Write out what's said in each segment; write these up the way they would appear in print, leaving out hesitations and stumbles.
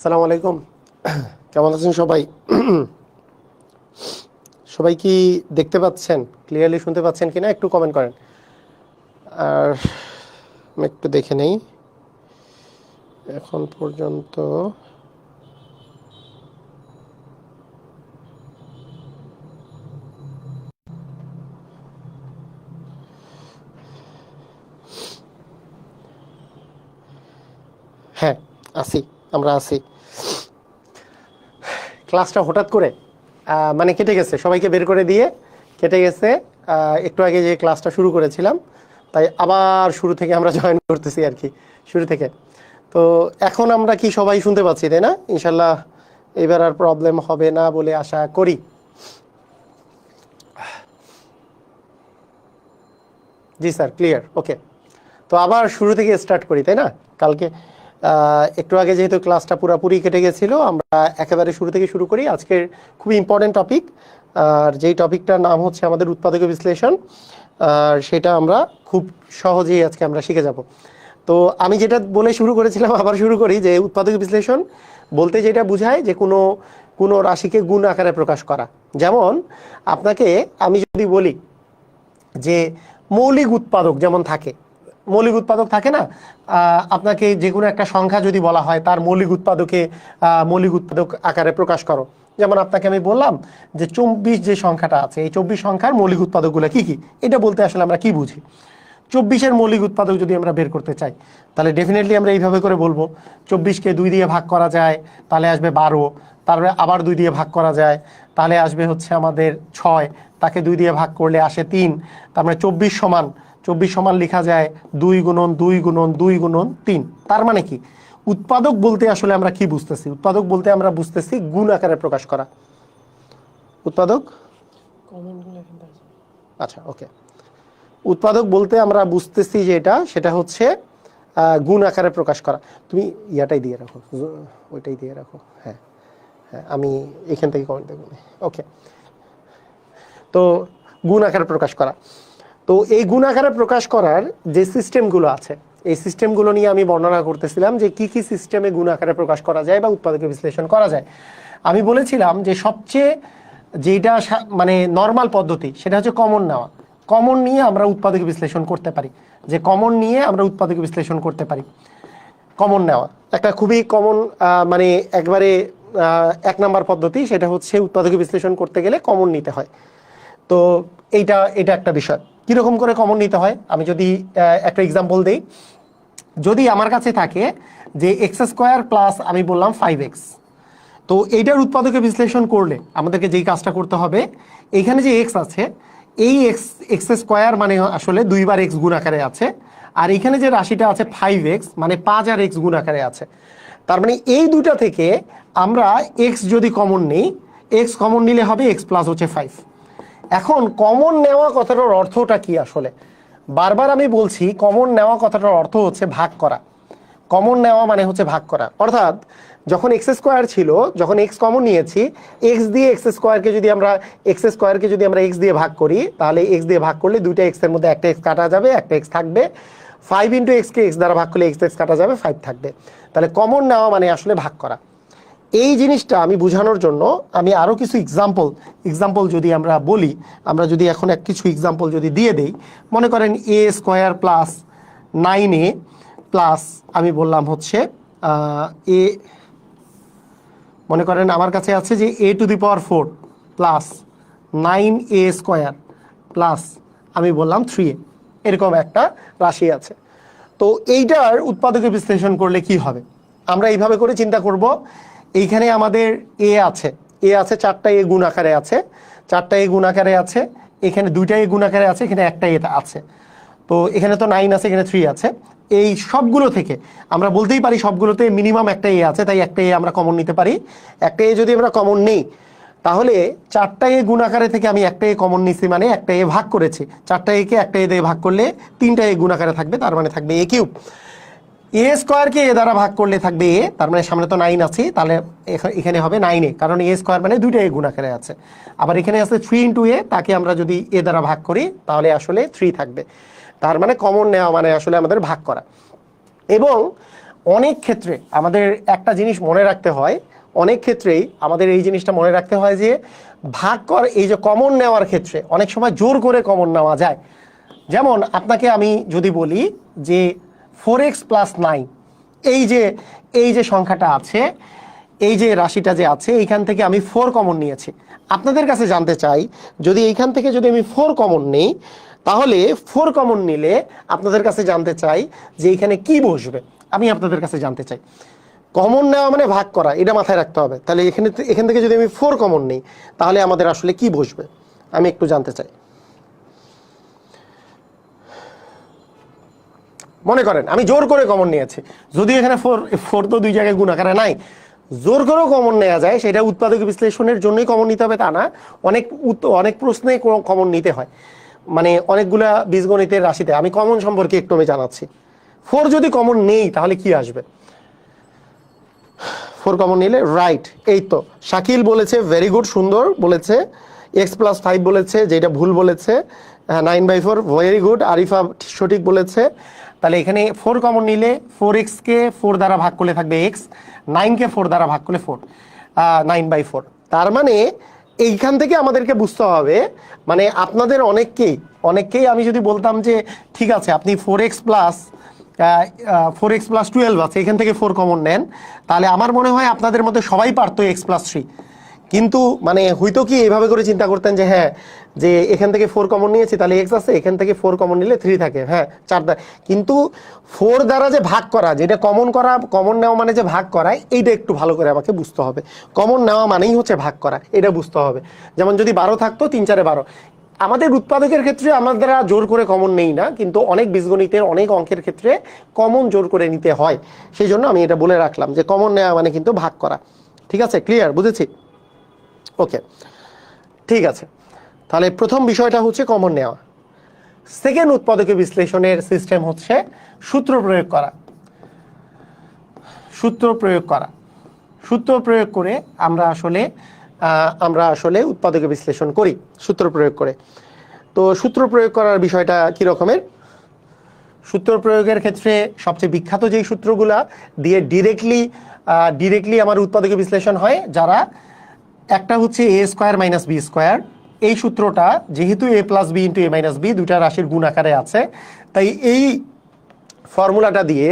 আসসালামু আলাইকুম। কেমন আছেন সবাই? সবাই কি দেখতে পাচ্ছেন, ক্লিয়ারলি শুনতে পাচ্ছেন কিনা একটু কমেন্ট করেন। আর আমি একটু দেখে নেই এখন পর্যন্ত। হ্যাঁ, আছি, আমরা আছি। ক্লাসটা হঠাৎ করে মানে কেটে গেছে, সবাইকে বের করে দিয়ে কেটে গেছে। একটু আগে যে ক্লাসটা শুরু করেছিলাম, তাই আবার শুরু থেকে আমরা জয়েন করতেছি আর কি, শুরু থেকে। তো এখন আমরা কি সবাই শুনতে পাচ্ছি, তাই না? ইনশাল্লাহ এবার আর প্রবলেম হবে না বলে আশা করি। জি স্যার, ক্লিয়ার, ওকে। তো আবার শুরু থেকে স্টার্ট করি, তাই না? কালকে একটু আগে যেহেতু ক্লাসটা পুরোপুরি কেটে গেছিলো, আমরা একেবারে শুরু থেকে শুরু করি। আজকের খুবই ইম্পর্টেন্ট টপিক, আর যেই টপিকটার নাম হচ্ছে আমাদের উৎপাদক বিশ্লেষণ। আর সেটা আমরা খুব সহজেই আজকে আমরা শিখে যাব। তো আমি যেটা বলে শুরু করেছিলাম আবার শুরু করি, যে উৎপাদক বিশ্লেষণ বলতে যেটা বোঝায় যে কোনো রাশিকে গুণ আকারে প্রকাশ করা। যেমন আপনাকে আমি যদি বলি যে মৌলিক উৎপাদক যেমন থাকে, মৌলিক উৎপাদক থাকে না, আপনাকে যে কোনো একটা সংখ্যা যদি বলা হয় তার মৌলিক উৎপাদক আকারে প্রকাশ করো। যেমন আপনাকে আমি বললাম যে 24 যে সংখ্যাটা আছে, এই 24 সংখ্যার মৌলিক উৎপাদকগুলো কি কি, এটা বলতে আসলে আমরা কি বুঝি। 24-এর মৌলিক উৎপাদক যদি আমরা বের করতে চাই, তাহলে ডেফিনেটলি আমরা এইভাবে করে বলবো, 24কে 2 দিয়ে ভাগ করা যায়, তাহলে আসবে 12। তারপরে আবার 2 দিয়ে ভাগ করা যায়, তাহলে আসবে হচ্ছে আমাদের 6। তাকে 2 দিয়ে ভাগ করলে আসে 3। তার মানে 24 সমান লেখা যায় 2 গুণন 2 গুণন 2 গুণন 3। তার মানে কি, উৎপাদক বলতে আসলে আমরা কি বুঝতেছি? উৎপাদক বলতে আমরা বুঝতেছি গুণ আকারে প্রকাশ করা। উৎপাদক, আচ্ছা, ওকে। উৎপাদক বলতে আমরা বুঝতেছি যে সেটা হচ্ছে গুণ আকারে প্রকাশ করা। তুমি ইয়াটাই দিয়ে রাখো, ওইটাই দিয়ে রাখো। হ্যাঁ হ্যাঁ, আমি এখান থেকে কমেন্ট দেবো। ওকে, তো গুণ আকারে প্রকাশ করা। তো এই গুণ আকারে প্রকাশ করার যে সিস্টেমগুলো আছে, এই সিস্টেমগুলো নিয়ে আমি বর্ণনা করতেছিলাম যে কি কি সিস্টেমে গুণ আকারে প্রকাশ করা যায় বা উৎপাদকের বিশ্লেষণ করা যায়। আমি বলেছিলাম যে সবচেয়ে যেটা মানে নর্মাল পদ্ধতি, সেটা হচ্ছে কমন নেওয়া। কমন নিয়ে আমরা উৎপাদক বিশ্লেষণ করতে পারি, যে কমন নিয়ে আমরা উৎপাদক বিশ্লেষণ করতে পারি। কমন নেওয়া একটা খুবই কমন, মানে একবারে 1 নাম্বার পদ্ধতি, সেটা হচ্ছে উৎপাদক বিশ্লেষণ করতে গেলে কমন নিতে হয়। তো এটা একটা বিষয়, কিরকম করে কমন নিতে হয় আমি যদি একটা এক্সাম্পল দিই। যদি আমার কাছে থাকে যে x² প্লাস আমি বললাম 5x, তো এইটার উৎপাদকে বিশ্লেষণ করলে আমাদেরকে যেই কাজটা করতে হবে, এইখানে যে x আছে, এই x² মানে আসলে 2 বার x গুণ আকারে আছে, আর এখানে যে রাশিটা আছে 5x মানে 5 আর x গুণ আকারে আছে। তার মানে এই দুটা থেকে আমরা x যদি কমন নিই, x কমন নিলে হবে x প্লাস হচ্ছে 5। এখন কমন নেওয়া কথাটার অর্থটা কি আসলে? বারবার আমি বলছি, কমন নেওয়া কথাটার অর্থ হচ্ছে ভাগ করা। কমন নেওয়া মানে হচ্ছে ভাগ করা, অর্থাৎ যখন x² ছিল, যখন x কমন নিয়েছি, x দিয়ে x² কে যদি আমরা x দিয়ে ভাগ করি, তাহলে x দিয়ে ভাগ করলে দুইটা x এর মধ্যে একটা x কাটা যাবে, একটা x থাকবে। 5 ইন্টু x কে x দ্বারা ভাগ করলে x কাটা যাবে, 5 থাকবে। তাহলে কমন নেওয়া মানে আসলে ভাগ করা। এই জিনিসটা আমি বোঝানোর জন্য আমি আরও কিছু এক্সাম্পল যদি আমরা বলি, আমরা যদি এখন কিছু এক্সাম্পল যদি দিয়ে দেই, মনে করেন a² প্লাস 9a প্লাস আমি বললাম হচ্ছে এ, মনে করেন আমার কাছে আছে যে a⁴ প্লাস 9a² প্লাস আমি বললাম 3a, এরকম একটা রাশি আছে। তো এইটার উৎপাদকে বিশ্লেষণ করলে কি হবে, আমরা এইভাবে করে চিন্তা করব। এইখানে আমাদের এ আছে 4টা এ গুণ আকারে আছে, 4টা এ গুণ আকারে আছে, এখানে 2টা এ গুণ আকারে আছে, এখানে একটা এ আছে। তো এখানে তো 9 আছে, এখানে 3 আছে। এই সবগুলো থেকে আমরা বলতেই পারি সবগুলোতে মিনিমাম একটা এ আছে, তাই একটা এ আমরা কমন নিতে পারি। একটা এ যদি আমরা কমন নিই, তাহলে 4টা এ গুণ আকারে থেকে আমি একটা এ কমন নিছি, মানে একটা এ ভাগ করেছি। 4টা এ কে একটা এ দিয়ে ভাগ করলে 3টা এ গুণ আকারে থাকবে, তার মানে থাকবে a³ a² কে এ দ্বারা ভাগ করলে থাকবে a, তার মানে সামনে তো 9 আছে, তাহলে এখানে হবে 9a, কারণ a² মানে 2টা এ গুণ আকারে আছে। আবার এখানে আছে 3 ইন্টু a, তাকে আমরা যদি a দ্বারা ভাগ করি তাহলে আসলে 3 থাকবে। তার মানে কমন নেওয়া মানে আসলে আমাদের ভাগ করা। এবং অনেক ক্ষেত্রে আমাদের একটা জিনিস মনে রাখতে হয়, অনেক ক্ষেত্রেই আমাদের এই জিনিসটা মনে রাখতে হয় যে ভাগ কর, এই যে কমন নেওয়ার ক্ষেত্রে অনেক সময় জোর করে কমন নেওয়া যায়। যেমন আপনাকে আমি যদি বলি যে 4x + 9, এই যে সংখ্যাটা আছে, এই যে রাশিটা যে আছে, এইখান থেকে আমি 4 কমন নিয়েছি। আপনাদের কাছে জানতে চাই, যদি এইখান থেকে যদি আমি 4 কমন নেই, তাহলে 4 কমন নিলে আপনাদের কাছে জানতে চাই যে এখানে কি বসবে। আমি আপনাদের কাছে জানতে চাই, কমন নেওয়া মানে ভাগ করা, এটা মাথায় রাখতে হবে। তাহলে এখান থেকে যদি আমি 4 কমন নেই, তাহলে আমাদের আসলে কি বসবে আমি একটু জানতে চাই। মনে করেন আমি জোর করে কমন নিয়েছি, যদি এখানে 4 তো দুই জায়গায় গুণ আকারে নাই, জোর করেও কমন নেওয়া যায়, সেটা উৎপাদক বিশ্লেষণের জন্যই কমন নিতে হবে তা না, অনেক প্রশ্নে কমন নিতে হয়। মানে অনেকগুলা বীজগণিতের রাশিতে আমি কমন সম্পর্কে একটু আমি জানাচ্ছি। 4 যদি কমন নেই তাহলে কি আসবে? 4 কমন নিলে রাইট, এই তো শাকিল বলেছে, ভেরি গুড, সুন্দর বলেছে। x + 5 বলেছে, যেটা ভুল বলেছে। 9/4, ভেরি গুড। আরিফা সঠিক বলেছে। তাহলে এখানে 4 কমন নিলে 4x কে 4 দ্বারা ভাগ করলে থাকবে x, 9 কে 4 দ্বারা ভাগ করলে 4, 9/4। তার মানে এইখান থেকে আমাদেরকে বুঝতে হবে, মানে আপনাদের অনেককেই আমি যদি বলতাম যে ঠিক আছে আপনি 4x + 12 আছে, এখান থেকে 4 কমন নেন, তাহলে আমার মনে হয় আপনাদের মধ্যে সবাই পারতো x + 3। কিন্তু মানে হয়তো কি এইভাবে করে চিন্তা করতেন যে হ্যাঁ, যে এখান থেকে 4 কমন নিয়েছি তাহলে x আছে, এখান থেকে 4 কমন নিলে 3 থাকে, হ্যাঁ 4 দ্বারা। কিন্তু 4 দ্বারা যে ভাগ করা, যেটা কমন নেওয়া মানে যে ভাগ করা, এইটা একটু ভালো করে আমাকে বুঝতে হবে। কমন নেওয়া মানেই হচ্ছে ভাগ করা, এটা বুঝতে হবে। যেমন যদি 12 থাকতো, 3 4 12। আমাদের উৎপাদকের ক্ষেত্রে আমরা জোর করে কমন নেই না, কিন্তু অনেক বীজগণিতের অনেক অঙ্কের ক্ষেত্রে কমন জোর করে নিতে হয়। সেই জন্য আমি এটা বলে রাখলাম যে কমন নেওয়া মানে কিন্তু ভাগ করা। ঠিক আছে, ক্লিয়ার, বুঝেছি? ওকে, ঠিক আছে। তাহলে প্রথম বিষয়টা হচ্ছে কমন নেওয়া। সেকেন্ড উৎপাদকীয় বিশ্লেষণের সিস্টেম হচ্ছে সূত্র প্রয়োগ করা। সূত্র প্রয়োগ করে আমরা আসলে উৎপাদকীয় বিশ্লেষণ করি সূত্র প্রয়োগ করে। তো সূত্র প্রয়োগ করার বিষয়টা কি রকমের? সূত্র প্রয়োগের ক্ষেত্রে সবচেয়ে বিখ্যাত যেই সূত্রগুলা দিয়ে ডিরেক্টলি আমার উৎপাদকীয় বিশ্লেষণ হয়, যারা একটা হচ্ছে a² - b²। এই সূত্রটা যেহেতু a + b × a - b দুটা রাশির গুণ আকারে আছে, তাই এই ফর্মুলাটা দিয়ে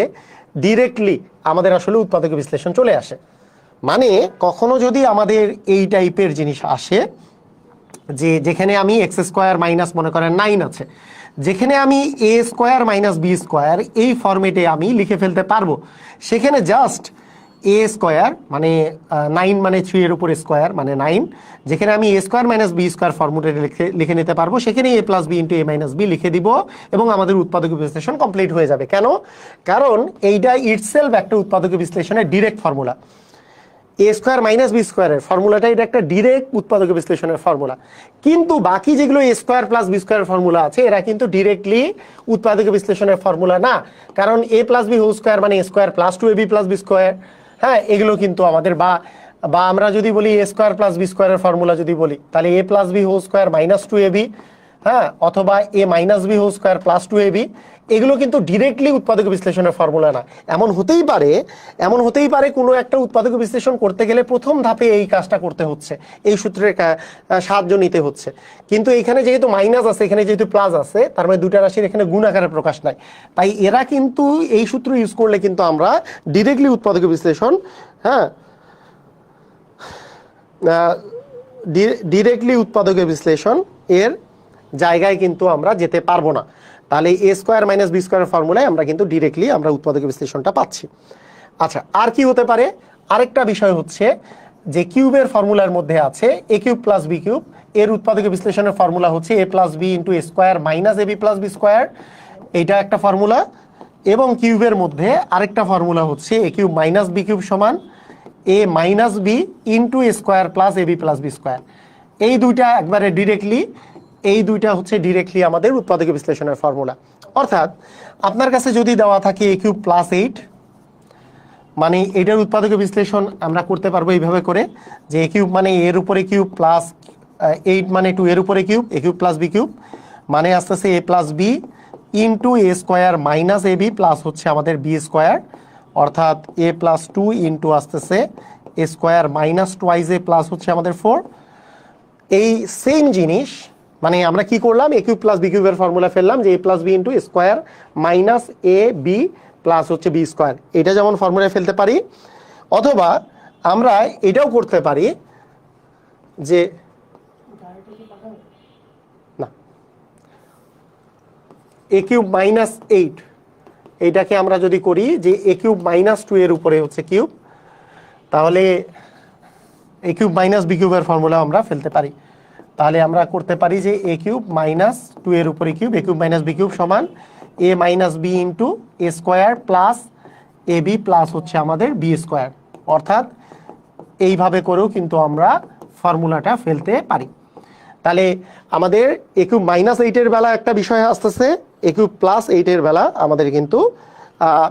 ডিরেক্টলি আমাদের আসলে উৎপাদকীয় বিশ্লেষণ চলে আসে। মানে কখনো যদি আমাদের এই টাইপের জিনিস আসে যে যেখানে আমি x² - মনে করেন 9 আছে, যেখানে আমি a² - b² এই ফরম্যাটে আমি লিখে ফেলতে পারবো, সেখানে জাস্ট a² মানে 9 মানে 3 এর উপর স্কোয়ার মানে 9, যেখানে আমি a² - b² ফর্মুলাতে লিখে নিতে পারবো, সেখানে a + b × a - b লিখে দিব এবং আমাদের উৎপাদকীয় বিশ্লেষণ কমপ্লিট হয়ে যাবে। কেন? কারণ এইটা ইটসেলফ একটা উৎপাদকীয় বিশ্লেষণের ডিরেক্ট ফর্মুলা। a² - b² এর ফর্মুলাটা এটা একটা ডিরেক্ট উৎপাদকীয় বিশ্লেষণের ফর্মুলা। কিন্তু বাকি যেগুলো a² + b² ফর্মুলা আছে, এরা কিন্তু ডিরেক্টলি উৎপাদকীয় বিশ্লেষণের ফর্মুলা না। কারণ a + b² মানে a² + 2ab + b², হ্যাঁ, এগুলো কিন্তু আমাদের বা আমরা যদি বলি a² + b² এর ফর্মুলা যদি বলি, তাহলে a + b² - 2ab, হ্যাঁ, অথবা a - b² + 2ab, এগুলো কিন্তু ডিরেক্টলি উৎপাদকীয় বিশ্লেষণের ফর্মুলা না। এমন হতেই পারে কোনো একটা উৎপাদকীয় বিশ্লেষণ করতে গেলে প্রথম ধাপে এই কাজটা করতে হচ্ছে, এই সূত্রের সাহায্য নিতে হচ্ছে। কিন্তু এখানে যেহেতু মাইনাস আছে, এখানে যেহেতু প্লাস আছে, তার মানে দুটা রাশির এখানে গুণ আকারে প্রকাশ নাই। তাই এরা কিন্তু এই সূত্র ইউজ করলে কিন্তু আমরা ডিরেক্টলি উৎপাদকীয় বিশ্লেষণ, হ্যাঁ, ডিরেক্টলি উৎপাদকীয় বিশ্লেষণ এর জায়গায় কিন্তু আমরা যেতে পারবো না। তাহলে a² - b² ফর্মুলায় আমরা কিন্তু ডিরেক্টলি আমরা উৎপাদকীয় বিশ্লেষণটা পাচ্ছি। আচ্ছা, আর কি হতে পারে? আরেকটা বিষয় হচ্ছে যে কিউবের ফর্মুলার মধ্যে আছে a³ + b³, এর উৎপাদকীয় বিশ্লেষণের ফর্মুলা হচ্ছে a + b × a² - ab + b², এইটা একটা ফর্মুলা। এবং কিউবের মধ্যে আরেকটা ফর্মুলা হচ্ছে a³ - b³ সমান a - b × a² + ab + b²। এই দুইটা একবারে ডিরেক্টলি আমাদের উৎপাদকীয় বিশ্লেষণের ফর্মুলা। অর্থাৎ আপনার কাছে যদি দেওয়া থাকে a³ + 8, মানে এটার উৎপাদকীয় বিশ্লেষণ আমরা করতে পারবো এইভাবে করে যে a³ মানে এর উপরে কিউব প্লাস 8 মানে 2 এর উপরে কিউব, a³ + b³ মানে আসতেছে a + b × a² - ab plus হচ্ছে আমাদের b², অর্থাৎ এ প্লাস 2 ইন্টু আসতেছে A square minus twice A plus হচ্ছে আমাদের 4। এই সেম জিনিস মানে আমরা কি করলাম, এ কিউব প্লাস বি কিউবের ফর্মুলা ফেললাম যে A plus B into square minus A B plus হচ্ছে বি স্কোয়ার, এটা যেমন ফর্মুলায় ফেলতে পারি। অথবা আমরা এটাও করতে পারি যে না, এ কিউব মাইনাস 8 এইটাকে আমরা যদি করি যে এ কিউব মাইনাস 2 এর উপরে হচ্ছে কিউব, তাহলে এ কিউব মাইনাস বি কিউবের ফর্মুলা আমরা ফেলতে পারি। তাহলে আমরা করতে পারি যে এ কিউব মাইনাস 2 এর উপরে কিউব, এ কিউব মাইনাস বি কিউব সমান এ minus B into A square plus A B plus হচ্ছে আমাদের বি স্কোয়ার। অর্থাৎ এইভাবে করেও কিন্তু আমরা ফর্মুলাটা ফেলতে পারি। তাহলে আমাদের এ কিউব মাইনাস 8-এর বেলা একটা বিষয় আসতেছে, এ কিউব প্লাস 8-এর বেলা আমাদের কিন্তু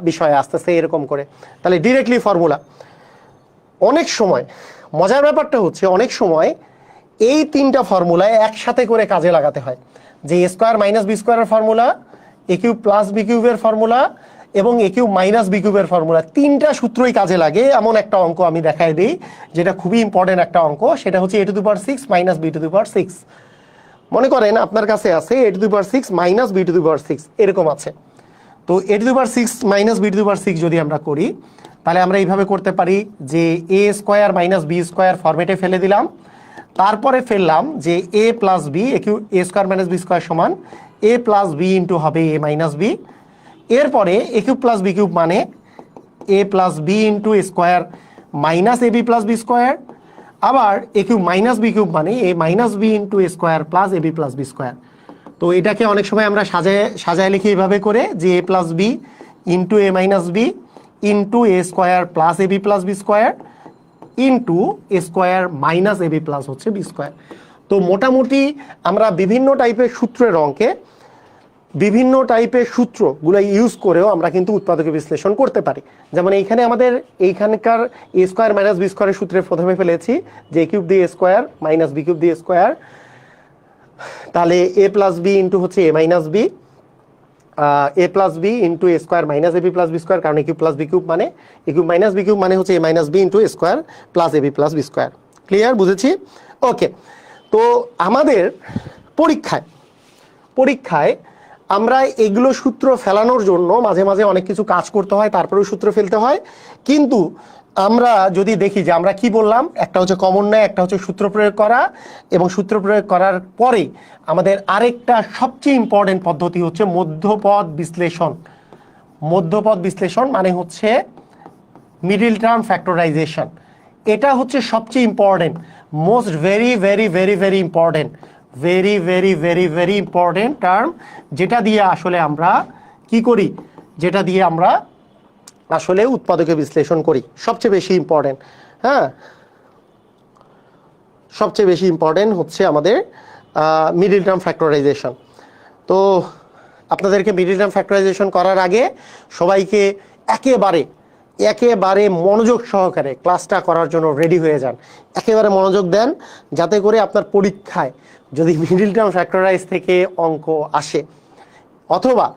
বিষয় আসতেছে এরকম করে। তাহলে ডিরেক্টলি ফর্মুলা অনেক সময় মজার ব্যাপারটা হচ্ছে অনেক সময় এই তিনটা ফর্মুলায় একসাথে করে কাজে লাগাতে হয়, যে এ স্কোয়ার মাইনাস বি স্কোয়ারের ফর্মুলা, এ কিউব প্লাস বি কিউবের ফর্মুলা এবং এ কিউব মাইনাস বি কিউবের ফর্মুলা, তিনটা সূত্রই কাজে লাগে। এমন একটা অঙ্ক আমি দেখাই দিই যেটা খুবই ইম্পর্টেন্ট একটা অঙ্ক, সেটা হচ্ছে A to the power 6 minus B to the power 6। মনে করেন আপনার কাছে আছে A to the power 6 minus B to the power 6 এরকম আছে। তো A to the power 6 minus B to the power 6 যদি আমরা করি, তাহলে আমরা এইভাবে করতে পারি যে এ স্কোয়ার মাইনাস বি স্কোয়ার ফরম্যাটে ফেলে দিলাম, তারপরে ফেললাম যে A plus B, A square minus B square সমান এ প্লাস বি ইন্টু হবে এ মাইনাস বি। এরপরে A cube plus B cube মানে A plus B into square minus A B plus B square. আবার A cube minus B cube মানে A minus B into square plus A B plus B square. তো এটাকে অনেক সময় আমরা সাজায় লিখি এইভাবে করে যে A plus B into A minus B into A square plus A B plus B square into A square minus A B plus হচ্ছে বি স্কোয়ার। তো মোটামুটি আমরা বিভিন্ন টাইপের সূত্রের অঙ্কে বিভিন্ন টাইপের সূত্রগুলো ইউজ করেও আমরা কিন্তু উৎপাদকে বিশ্লেষণ করতে পারি। যেমন এইখানে আমাদের এইখানকার এ স্কোয়ার মাইনাস বি স্কোয়ারের সূত্রে প্রথমে ফেলেছি যে কিউব দিয়ে স্কোয়ার মাইনাস বি কিউব দিয়ে স্কোয়ার, তাহলে এ প্লাস বি ইন্টু হচ্ছে A minus B, A plus B into A square minus A B plus B square, কারণ A cube plus B cube মানে A cube minus B cube মানে হচ্ছে A minus B into A square plus A B plus B square. Clear, বুঝেছি? Okay. তো আমাদের পরীক্ষায় আমরা এগুলো সূত্র ফেলানোর জন্য মাঝে মাঝে অনেক কিছু কাজ করতে হয়, তারপরেও সূত্র ফেলতে হয়। কিন্তু আমরা যদি দেখি যে আমরা কি বললাম, একটা হচ্ছে কমন নেয়, একটা হচ্ছে সূত্র প্রয়োগ করা, এবং সূত্র প্রয়োগ করার পরে আমাদের আরেকটা সবচেয়ে ইম্পর্টেন্ট পদ্ধতি হচ্ছে মধ্যপদ বিশ্লেষণ। মধ্যপদ বিশ্লেষণ মানে হচ্ছে মিডল টার্ম ফ্যাক্টরাইজেশন। এটা হচ্ছে সবচেয়ে important, most very very very very important, very very very very important term, যেটা দিয়ে আসলে আমরা কি করি, যেটা দিয়ে আমরা আসলে উৎপাদকে বিশ্লেষণ করি। সবচেয়ে বেশি ইম্পর্টেন্ট, হ্যাঁ, সবচেয়ে বেশি ইম্পর্টেন্ট হচ্ছে আমাদের মিডল টার্ম ফ্যাক্টরাইজেশন। তো আপনাদেরকে মিডল টার্ম ফ্যাক্টরাইজেশন করার আগে সবাইকে একেবারে মনোযোগ সহকারে ক্লাসটা করার জন্য রেডি হয়ে যান। একেবারে মনোযোগ দেন, যাতে করে আপনার পরীক্ষায় যদি মিডল টার্ম ফ্যাক্টরাইজ থেকে অঙ্ক আসে, অথবা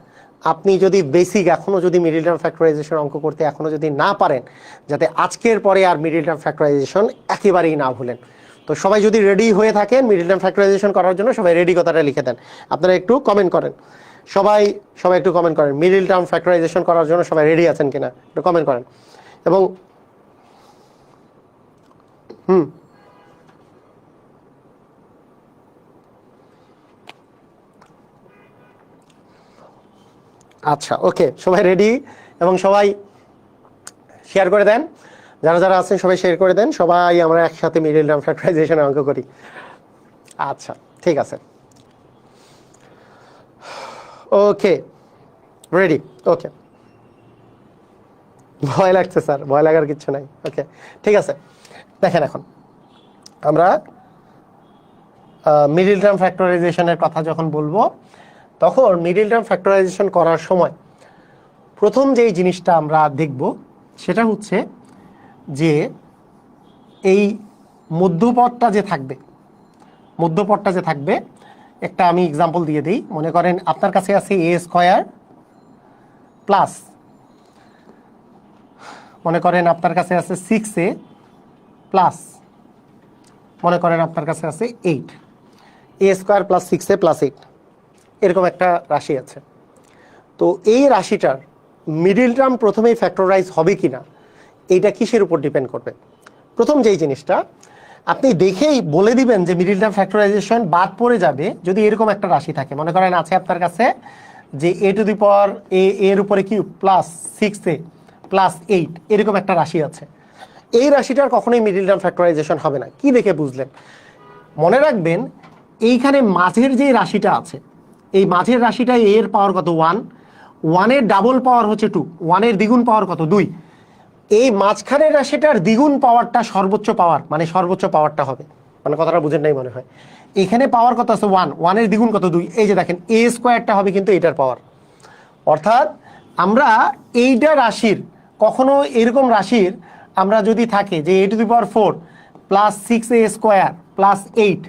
আপনি যদি বেসিক এখনও যদি মিডল টার্ম ফ্যাক্টরাইজেশন অঙ্ক করতে এখনও যদি না পারেন, যাতে আজকের পরে আর মিডল টার্ম ফ্যাক্টরাইজেশন একেবারেই না ভুলেন। তো সবাই যদি রেডি হয়ে থাকেন মিডল টার্ম ফ্যাক্টরাইজেশন করার জন্য, সবাই রেডি কথাটা লিখে দেন। আপনারা একটু কমেন্ট করেন, সবাই একটু কমেন্ট করেন মিডল টার্ম ফ্যাক্টরাইজেশন করার জন্য সবাই রেডি আছেন কিনা, একটু কমেন্ট করেন। এবং আচ্ছা, ওকে, সবাই রেডি, এবং সবাই শেয়ার করে দেন, যারা যারা আছেন সবাই শেয়ার করে দেন, সবাই আমরা একসাথে মিডল টার্ম ফ্যাক্টরাইজেশনে অঙ্ক করি। আচ্ছা, ঠিক আছে, ওকে, রেডি। ওকে, ভয় লাগছে স্যার? ভয় লাগার কিচ্ছু নাই। ওকে, ঠিক আছে। দেখেন, এখন আমরা মিডল টার্ম ফ্যাক্টরাইজেশনের কথা যখন বলবো, তখন মিডল টার্ম ফ্যাক্টরাইজেশন করার সময় প্রথম যেই জিনিসটা আমরা দেখব সেটা হচ্ছে যে এই মধ্যপদটা যে থাকবে, একটা আমি এক্সাম্পল দিয়ে দিই। মনে করেন আপনার কাছে আছে এ স্কোয়ার প্লাস মনে করেন আপনার কাছে আছে 6a প্লাস মনে করেন আপনার কাছে আছে 8, a square plus 6a plus 8, এরকম একটা রাশি আছে। তো এই রাশিটার মিডিল টার্ম প্রথমেই ফ্যাক্টরাইজ হবে কিনা এইটা কিসের উপর ডিপেন্ড করবে? প্রথম যেই জিনিসটা আপনি দেখেই বলে দিবেন যে মিডিল টার্ম ফ্যাক্টরাইজেশন বাদ পড়ে যাবে যদি এরকম একটা রাশি থাকে। মনে করেন আছে আপনার কাছে যে a two the power a এর উপরে কিউব প্লাস 6a প্লাস 8, এরকম একটা রাশি আছে। এই রাশিটার কখনোই মিডিল টার্ম ফ্যাক্টরাইজেশন হবে না। কি দেখে বুঝলেন? মনে রাখবেন এইখানে মাঝের যে রাশিটা আছে, এই মাঝের রাশিটা a এর পাওয়ার কত 1, 1 এর ডাবল পাওয়ার হচ্ছে 2, 1 এর দ্বিগুণ পাওয়ার কত 2। এই মাঝখানের রাশিটার দ্বিগুণ পাওয়ারটা সর্বোচ্চ পাওয়ার, মানে সর্বোচ্চ পাওয়ারটা হবে, মানে কথাটা বুঝেন নাই মনে হয়। এখানে পাওয়ার কত আছে 1, 1 এর দ্বিগুণ কত 2, এই যে দেখেন a স্কোয়ারটা হবে কিন্তু এটার পাওয়ার। অর্থাৎ আমরা এইটা রাশির কখনো এরকম রাশির আমরা যদি থাকে যে a two the power 4 plus 6a square plus 8,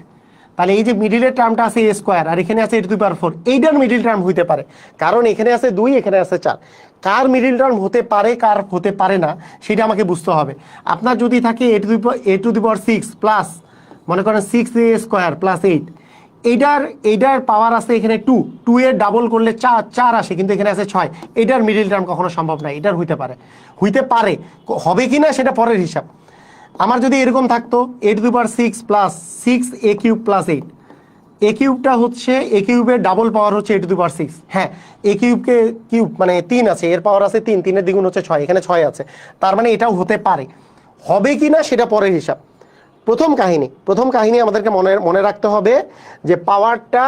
তাহলে এই যে মিডিলের টার্মটা আছে a স্কোয়ার আর এখানে আছে a টু দি পাওয়ার 4, এইটার মিডিল টার্ম হইতে পারে। কারণ এখানে আছে 2, এখানে আছে 4। কার মিডিল টার্ম হতে পারে কার হতে পারে না সেটা আমাকে বুঝতে হবে। আপনার যদি থাকে a two the power 6 plus মনে করেন 6a স্কোয়ার প্লাস 8, এইটার পাওয়ার আছে এখানে 2 এর ডাবল করলে 4 আসে, কিন্তু এখানে আছে 6, এটার মিডিল টার্ম কখনো সম্ভব না। এটার হইতে পারে, হবে কিনা সেটা পরের হিসাব। আমার যদি এরকম থাকতো a two the power 6 plus 6a cube plus 8, a কিউবটা হচ্ছে a কিউবের ডাবল পাওয়ার হচ্ছে a টু দি পাওয়ার 6। হ্যাঁ, a কিউবকে কিউব মানে 3 আছে, এর পাওয়ার আছে 3, 3 এর দ্বিগুণ হচ্ছে 6, এখানে 6 আছে, তার মানে এটাও হতে পারে। হবে কিনা সেটা পরের হিসাব। প্রথম কাহিনী আমাদেরকে মনে রাখতে হবে যে পাওয়ারটা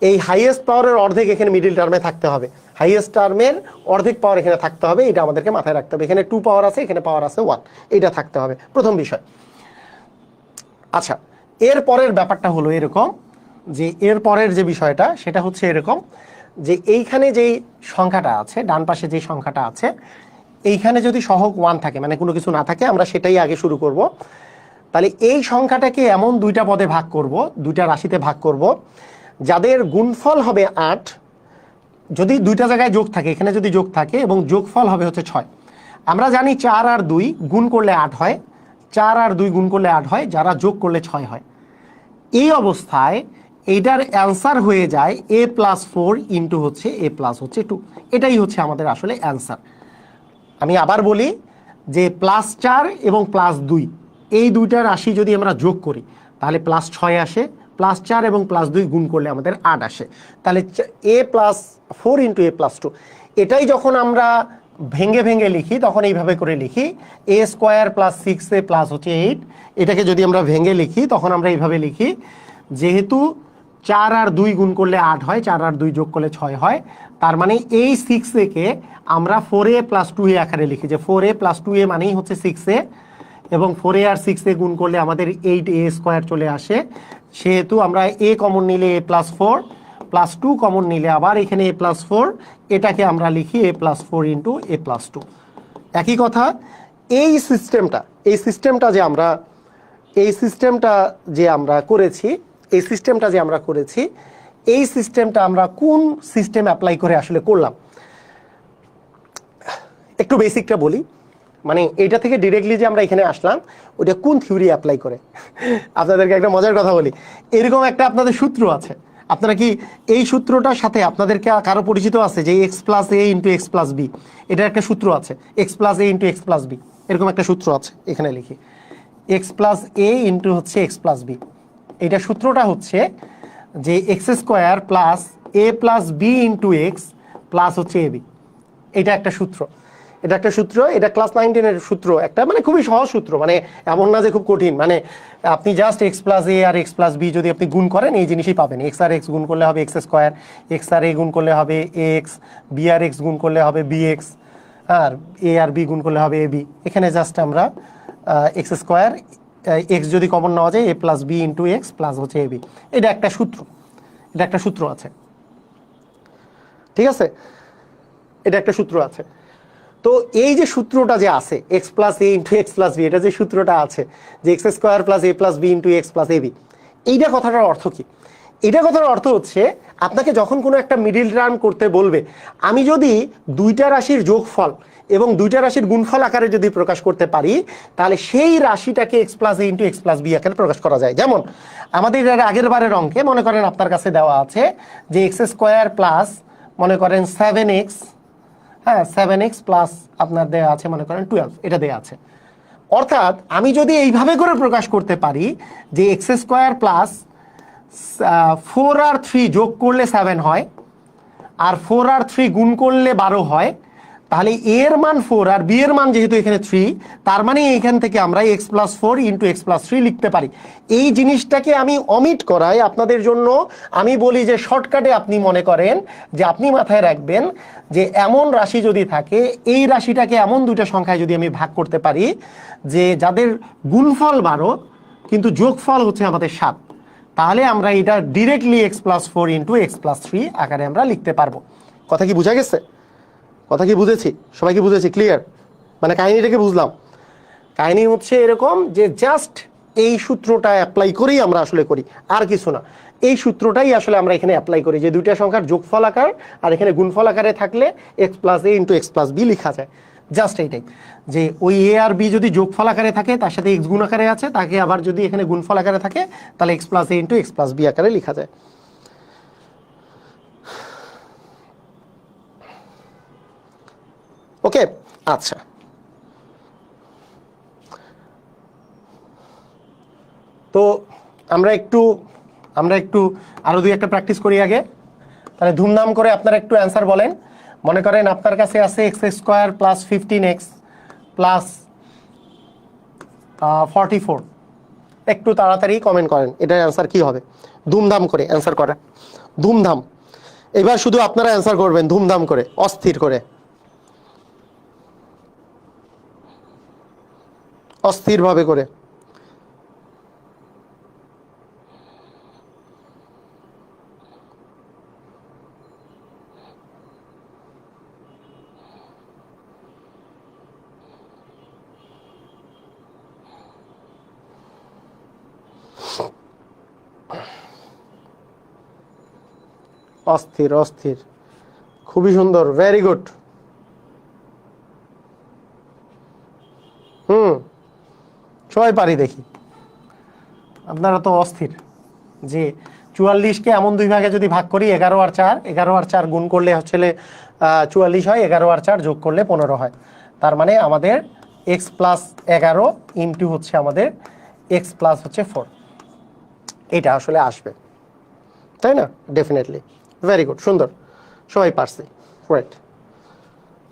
এই হাইয়েস্ট পাওয়ারের অর্ধেক এখানে মিডিল টার্মে থাকতে হবে, হাইয়েস্ট টার্মের অর্ধেক পাওয়ার এখানে থাকতে হবে, এটা আমাদেরকে মাথায় রাখতে হবে। এখানে 2 পাওয়ার আছে, এখানে পাওয়ার আছে 1, এটা থাকতে হবে প্রথম বিষয়। আচ্ছা, এর পরের ব্যাপারটা হলো এরকম যে এর পরের যে বিষয়টা সেটা হচ্ছে এরকম যে এইখানে যেই সংখ্যাটা আছে, ডান পাশে যে সংখ্যাটা আছে, এইখানে যদি সহগ 1 থাকে, মানে কোনো কিছু না থাকে, আমরা সেটাই আগে শুরু করব। তাহলে এই সংখ্যাটাকে এমন দুইটা পদে ভাগ করব, দুইটা রাশিতে ভাগ করব যাদের গুণফল হবে 8, যদি দুইটা জায়গায় যোগ থাকে, এখানে যদি যোগ থাকে এবং যোগফল হবে হচ্ছে 6। আমরা জানি 4 আর 2 গুণ করলে 8 হয়, 4 আর 2 গুণ করলে 8 হয়, যারা যোগ করলে 6 হয়। এই অবস্থায় এইটার অ্যান্সার হয়ে যায় a প্লাস 4 ইন্টু হচ্ছে a প্লাস হচ্ছে 2। এটাই হচ্ছে আমাদের আসলে অ্যান্সার। আমি আবার বলি যে প্লাস 4 এবং প্লাস 2 এই দুইটা রাশি যদি আমরা যোগ করি তাহলে প্লাস 6 আসে, প্লাস 4 এবং প্লাস 2 গুণ করলে আমাদের 8 আসে। তাহলে a plus 4 into a plus 2, এটাই যখন আমরা ভেঙে ভেঙে লিখি তখন এইভাবে করে লিখি a square plus 6a plus হচ্ছে 8। এটাকে যদি আমরা ভেঙে লিখি তখন আমরা এইভাবে লিখি, যেহেতু 4 আর 2 গুণ করলে 8 হয়, 4 আর 2 যোগ করলে 6 হয়, তার মানে এই 6a কে আমরা 4a প্লাস 2a আকারে লিখি, যে 4a প্লাস 2a মানেই হচ্ছে 6a, এবং 4a আর 6a গুণ করলে আমাদের 8a স্কোয়ার চলে আসে। সেহেতু আমরা a কমন নিলে a প্লাস 4 প্লাস 2 কমন নিলে আবার এখানে a প্লাস 4, এটাকে আমরা লিখি a plus 4 into a plus 2। একই কথা, এই সিস্টেমটা যে আমরা করেছি, এই সিস্টেমটা আমরা কোন সিস্টেম অ্যাপ্লাই করে আসলে করলাম একটু বেসিকটা বলি। মানে এইটা থেকে ডিরেক্টলি যে আমরা এখানে আসলাম ওইটা কোন থিওরি অ্যাপ্লাই করে। আপনাদেরকে একটা মজার কথা বলি, এরকম একটা আপনাদের সূত্র আছে, আপনারা কি এই সূত্রটার সাথে আপনাদেরকে কারো পরিচিত আছে যে x plus a into x plus b, এটার একটা সূত্র আছে, x plus a into x plus b, এরকম একটা সূত্র আছে, এখানে লিখি x প্লাস a ইন্টু হচ্ছে এক্স প্লাস বি। এটা সূত্রটা হচ্ছে যে x square plus a plus B into x plus হচ্ছে ab। এটা একটা সূত্র, এটা ক্লাস 9-10-এর সূত্র, একটা মানে খুবই সহজ সূত্র, মানে এমন না যে খুব কঠিন। মানে আপনি জাস্ট এক্স প্লাস এ আর এক্স প্লাস বি যদি আপনি গুণ করেন এই জিনিসই পাবেন। এক্স আর এক্স গুণ করলে হবে এক্স স্কোয়ার, এক্স আর এ গুণ করলে হবে এক্স, বি আর এক্স গুণ করলে হবে বি এক্স, আর এ আর বি গুণ করলে হবে এ বি। এখানে জাস্ট আমরা এক্স স্কোয়ার, এক্স যদি কমন নেওয়া যায় A plus B into x plus হচ্ছে এ বি। এটা একটা সূত্র আছে, ঠিক আছে, এটা একটা সূত্র আছে। তো এই যে সূত্রটা যে আছে X plus A into x plus B, এটা যে সূত্রটা আছে যে x square plus A plus B into x plus A B, এইটা কথাটার অর্থ কি? এটা কথার অর্থ হচ্ছে আপনাকে যখন কোনো একটা মিডিল টার্ম করতে বলবে, আমি যদি দুইটা রাশির যোগফল এবং দুইটা রাশির গুণফল আকারে যদি প্রকাশ করতে পারি তাহলে সেই রাশিটাকে x plus A into x plus B আকারে প্রকাশ করা যায়। যেমন আমাদের এর আগের বারের অঙ্কে মনে করেন আপনার কাছে দেওয়া আছে যে এক্স স্কোয়ার প্লাস মনে করেন 7x, হ্যাঁ 7x প্লাস আপনার দেওয়া আছে মনে করেন 12, এটা দেওয়া আছে। অর্থাৎ আমি যদি এইভাবে করে প্রকাশ করতে পারি যে এক্স স্কোয়ার প্লাস 4r3 যোগ করলে 7 হয় আর 4r3 গুণ করলে 12 হয়, তাহলে এ এর মান 4 আর বি এর মান যেহেতু এখানে 3, তার মানে এইখান থেকে আমরা x plus 4 into x plus 3 লিখতে পারি। এই জিনিসটাকে আমি অমিট করাই আপনাদের জন্য। আমি বলি যে শর্টকাটে আপনি মনে করেন যে আপনি মাথায় রাখবেন যে এমন রাশি যদি থাকে, এই রাশিটাকে এমন দুইটা সংখ্যায় যদি আমি ভাগ করতে পারি যে যাদের গুণফল 12 কিন্তু যোগফল হচ্ছে আমাদের 7, তাহলে আমরা এটা directly x plus 4 into x plus 3 আকারে আমরা লিখতে পারবো। কথা কি বোঝা গেছে? কথা কি বুঝেছি? সবাই কি বুঝেছি? ক্লিয়ার? মানে কাহিনীটাকে বুঝলাম। কাহিনী হচ্ছে এরকম যে জাস্ট এই সূত্রটা অ্যাপ্লাই করেই আমরা আসলে করি, আর কিছু না। এই সূত্রটাই আসলে আমরা এখানে অ্যাপ্লাই করি যে দুইটা সংখ্যার যোগফল আকার আর এখানে গুণফল আকারে থাকলে x plus A into x plus B লেখা যায়। জাস্ট এইটাই যে ওই এ আর বি যদি যোগফল আকারে থাকে তার সাথে এক্স গুণ আকারে আছে, তাকে আবার যদি এখানে গুণফল আকারে থাকে তাহলে x plus A into x plus B আকারে লেখা যায়। ওকে, আচ্ছা। তো আমরা একটু আরো দুই একটা প্র্যাকটিস করি আগে, তাহলে ধুমধাম করে আপনারা একটু অ্যান্সার বলেন। মনে করেন আপনার কাছে আছে x square plus 15x plus 44। একটু তাড়াতাড়ি কমেন্ট করেন এটার অ্যান্সার কি হবে। ধুমধাম করে অ্যান্সার করেন, ধুমধাম। এবার শুধু আপনারা অ্যান্সার করবেন ধুমধাম করে, অস্থির করে, অস্থিরভাবে করে। অস্থির অস্থির, খুবই সুন্দর, ভেরি গুড। সবাই পারি দেখি। আপনারা তো অস্থির যে 44কে এমন দুই ভাগে যদি ভাগ করি, 11 আর 4, 11 আর 4 গুণ করলে হচ্ছে 44 হয়, 11 আর 4 যোগ করলে 15 হয়। তার মানে আমাদের এক্স প্লাস 11 ইন্টু হচ্ছে আমাদের এক্স প্লাস হচ্ছে 4, এটা আসলে আসবে, তাই না? ডেফিনেটলি, ভেরি গুড, সুন্দর, সবাই পারছে, রাইট।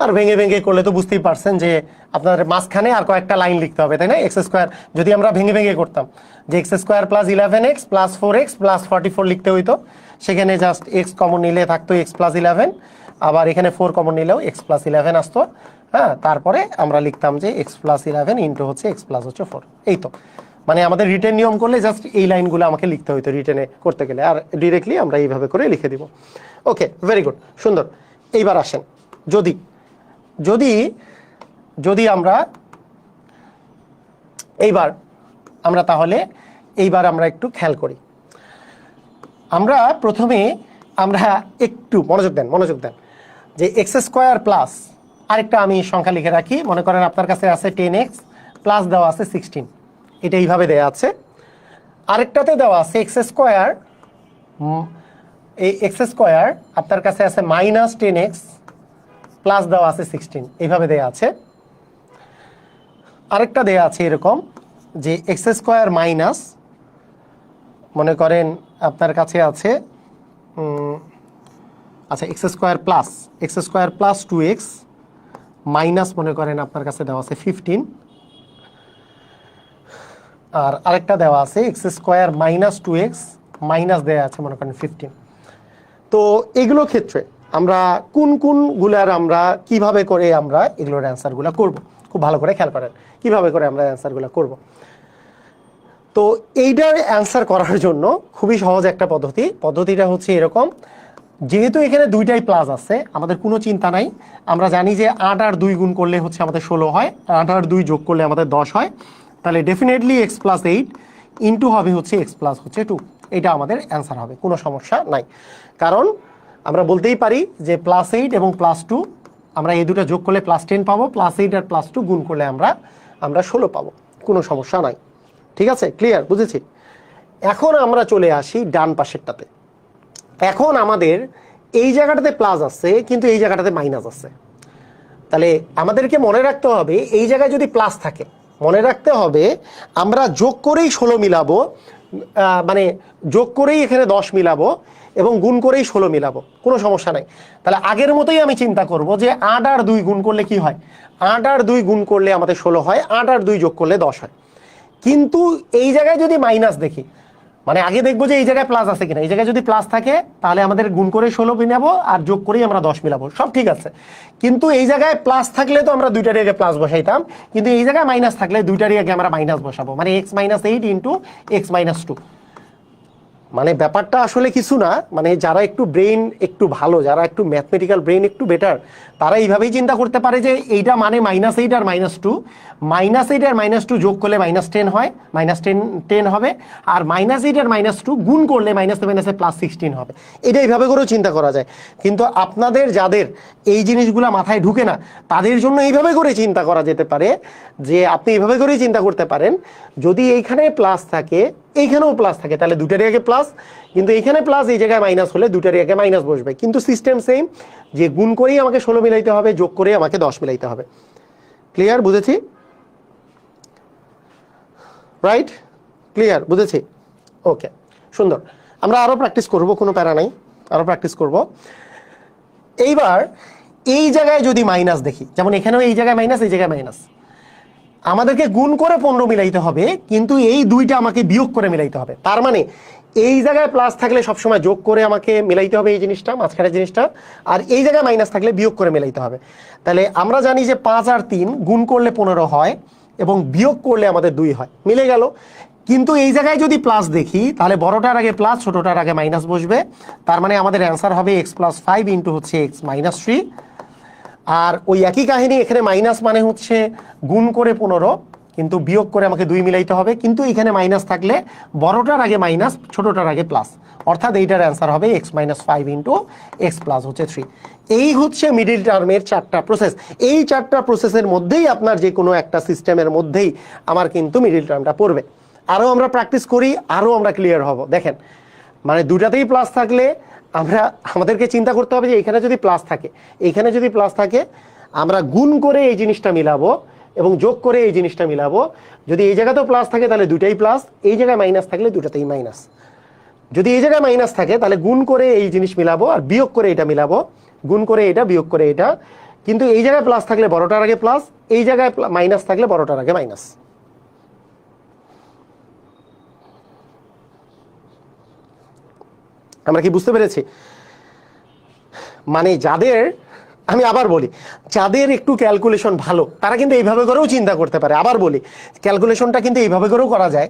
আর ভেঙে ভেঙে করলে তো বুঝতেই পারছেন যে আপনার মাঝখানে আর কয়েকটা লাইন লিখতে হবে, তাই না? এক্স স্কোয়ার যদি আমরা ভেঙে ভেঙে করতাম যে x square plus 11x plus 4x plus 44 লিখতে হইতো, সেখানে জাস্ট এক্স কমন নিলে থাকতো এক্স প্লাস 11, আবার এখানে 4 কমন নিলেও এক্স প্লাস 11 আসতো। হ্যাঁ, তারপরে আমরা লিখতাম যে এক্স প্লাস 11 ইন্টু হচ্ছে এক্স প্লাস হচ্ছে 4। এই তো, মানে আমাদের রিটেন নিয়ম করলে জাস্ট এই লাইনগুলো আমাকে লিখতে হইতো রিটেনে করতে গেলে, আর ডিরেক্টলি আমরা এইভাবে করে লিখে দিব। ওকে, ভেরি গুড, সুন্দর। এইবার আসেন, যদি যদি যদি আমরা তাহলে এইবার আমরা একটু খেয়াল করি। আমরা প্রথমে একটু মনোযোগ দেন যে এক্স স্কোয়ার প্লাস আরেকটা আমি সংখ্যা লিখে রাখি। মনে করেন আপনার কাছে আছে 10x প্লাস দেওয়া আছে 16, এটা এইভাবে দেওয়া আছে। আরেকটাতে দেওয়া আছে এক্স স্কোয়ার, এই এক্স স্কোয়ার আপনার কাছে আছে মাইনাস 10x প্লাস দেওয়া আছে 16, এইভাবে দেওয়া আছে। আরেকটা দেওয়া আছে এরকম যে এক্স স্কোয়ার মাইনাস, মনে করেন আপনার কাছে আছে আচ্ছা x square plus 2x minus মনে করেন আপনার কাছে দেওয়া আছে 15, আর আরেকটা দেওয়া আছে x square minus 2x minus দেওয়া আছে মনে করেন 15। তো এগুলো ক্ষেত্রে আমরা কোনগুলার আমরা কিভাবে করে আমরা এগুলোর অ্যান্সারগুলো করব, খুব ভালো করে খেয়াল করেন কিভাবে করে আমরা অ্যান্সারগুলো করব। তো এইটার অ্যান্সার করার জন্য খুবই সহজ একটা পদ্ধতিটা হচ্ছে এরকম। যেহেতু এখানে দুইটাই প্লাস আছে, আমাদের কোনো চিন্তা নাই। আমরা জানি যে 8 আর 2 গুণ করলে হচ্ছে আমাদের 16 হয়, 8 আর 2 যোগ করলে আমাদের 10 হয়। তাহলে ডেফিনেটলি এক্স প্লাস 8 ইন্টু হবে হচ্ছে এক্স প্লাস হচ্ছে 2, এটা আমাদের অ্যান্সার হবে, কোনো সমস্যা নাই। কারণ আমরা বলতেই পারি যে +8 এবং +2 আমরা এই দুটো যোগ করলে +10 পাবো, +8 আর +2 গুণ করলে আমরা 16 পাবো, কোনো সমস্যা নাই। ঠিক আছে, ক্লিয়ার, বুঝেছি। এখন আমরা চলে আসি ডান পাশেরটাতে। এখন আমাদের এই জায়গাটাতে প্লাস আছে কিন্তু এই জায়গাটাতে মাইনাস আছে। তাহলে আমাদেরকে মনে রাখতে হবে এই জায়গায় যদি প্লাস থাকে, মনে রাখতে হবে আমরা যোগ করেই 16 মিলাবো, মানে যোগ করেই এখানে 10 মিলাবো এবং গুণ করেই 16 মিলাবো, কোনো সমস্যা নাই। তাহলে আগের মতোই আমি চিন্তা করব যে 8 আর 2 গুণ করলে কি হয়, 8 আর 2 গুণ করলে আমাদের 16 হয়, 8 আর 2 যোগ করলে 10 হয়। কিন্তু এই জায়গায় যদি মাইনাস দেখি, মানে আগে দেখবো যে এই জায়গায় প্লাস আছে কিনা, এই জায়গায় যদি প্লাস থাকে তাহলে আমাদের গুণ করে 16 মিলাবো আর যোগ করেই আমরা 10 মিলাবো, সব ঠিক আছে। কিন্তু এই জায়গায় প্লাস থাকলে তো আমরা দুইটারই আগে প্লাস বসাইতাম, কিন্তু এই জায়গায় মাইনাস থাকলে দুইটারই আগে আমরা মাইনাস বসাবো, মানে x-8 ইন্টু x-2। মানে ব্যাপারটা আসলে কিছু না, মানে যারা একটু ব্রেইন একটু ভালো, যারা একটু ম্যাথমেটিক্যাল ব্রেইন একটু বেটার, তারা এইভাবেই চিন্তা করতে পারে যে এইটা মানে -8 আর -2, -8 আর -2 যোগ করলে -10 হয়, -10 হবে, আর -8 আর -2 গুণ করলে -+16 হবে। এটা এইভাবে করেও চিন্তা করা যায়। কিন্তু আপনাদের যাদের এই জিনিসগুলো মাথায় ঢুকে না, তাদের জন্য এইভাবে করে চিন্তা করা যেতে পারে যে আপনি এইভাবে করেই চিন্তা করতে পারেন, যদি এইখানে প্লাস থাকে এইখানেও প্লাস থাকে তাহলে দুটারই আগে প্লাস, কিন্তু এইখানে প্লাস এই জায়গায় মাইনাস হলে দুটারই আগে মাইনাস বসবে, কিন্তু সিস্টেম সেম, যে গুণ করেই আমাকে 16 মিলাইতে হবে, যোগ করেই আমাকে 10 মিলাইতে হবে। ক্লিয়ার, বুঝেছি? রাইট, ক্লিয়ার, বুঝেছি। ওকে, সুন্দর। আমরা আরো প্র্যাকটিস করব, কোনো প্যারা নাই, আরো প্র্যাকটিস করব। এইবার এই জায়গায় যদি মাইনাস দেখি, যেমন এখানেও এই জায়গায় মাইনাস, এই জায়গায় মাইনাস, আমাদেরকে গুণ করে 15 মিলাইতে হবে, কিন্তু এই দুইটা আমাকে বিয়োগ করে মিলাইতে হবে। তার মানে এই জায়গায় প্লাস থাকলে সবসময় যোগ করে আমাকে মিলাইতে হবে এই জিনিসটা, মাঝখানের জিনিসটা, আর এই জায়গায় মাইনাস থাকলে বিয়োগ করে মিলাইতে হবে। তাহলে আমরা জানি যে 5 আর 3 গুণ করলে 15 হয় এবং বিয়োগ করলে আমাদের 2 হয়, মিলে গেল। কিন্তু এই জায়গায় যদি প্লাস দেখি তাহলে বড়টার আগে প্লাস, ছোটটার আগে মাইনাস বসবে। তার মানে আমাদের অ্যান্সার হবে x+5 ইন্টু হচ্ছে x-3। আর ওই একই কাহিনী, এখানে মাইনাস মানে হচ্ছে গুণ করে 15 কিন্তু বিয়োগ করে আমাকে 2 মিলাইতে হবে, কিন্তু এখানে মাইনাস থাকলে বড়টার আগে মাইনাস, ছোটটার আগে প্লাস, অর্থাৎ এইটার অ্যান্সার হবে x-5 ইন্টু x+3। এই হচ্ছে মিডিল টার্মের 4টা প্রসেস। এই 4টা প্রসেসের মধ্যেই আপনার যে কোনো একটা সিস্টেমের মধ্যেই আমার কিন্তু মিডিল টার্মটা পড়বে। আরও আমরা প্র্যাকটিস করি, আরও আমরা ক্লিয়ার হব। দেখেন, মানে দুটাতেই প্লাস থাকলে আমাদেরকে চিন্তা করতে হবে যে এখানে যদি প্লাস থাকে, এইখানে যদি প্লাস থাকে, আমরা গুণ করে এই জিনিসটা মিলাবো এবং যোগ করে এই জিনিসটা মিলাবো। যদি এই জায়গাতেও প্লাস থাকে তাহলে দুটাই প্লাস, এই জায়গায় মাইনাস থাকলে দুটাতেই মাইনাস। যদি এই জায়গায় মাইনাস থাকে তাহলে গুণ করে এই জিনিস মিলাবো আর বিয়োগ করে এটা মিলাবো, গুণ করে এটা বিয়োগ করে এটা। কিন্তু এই জায়গায় প্লাস থাকলে বড়টার আগে প্লাস, এই জায়গায় মাইনাস থাকলে বড়টার আগে মাইনাস। আমরা কি বুঝতে পেরেছি? মানে যাদের, আমি আবার বলি, যাদের একটু ক্যালকুলেশন ভালো তারা কিন্তু এইভাবে করেও চিন্তা করতে পারে। আবার বলি, ক্যালকুলেশনটা কিন্তু এইভাবে করেও করা যায়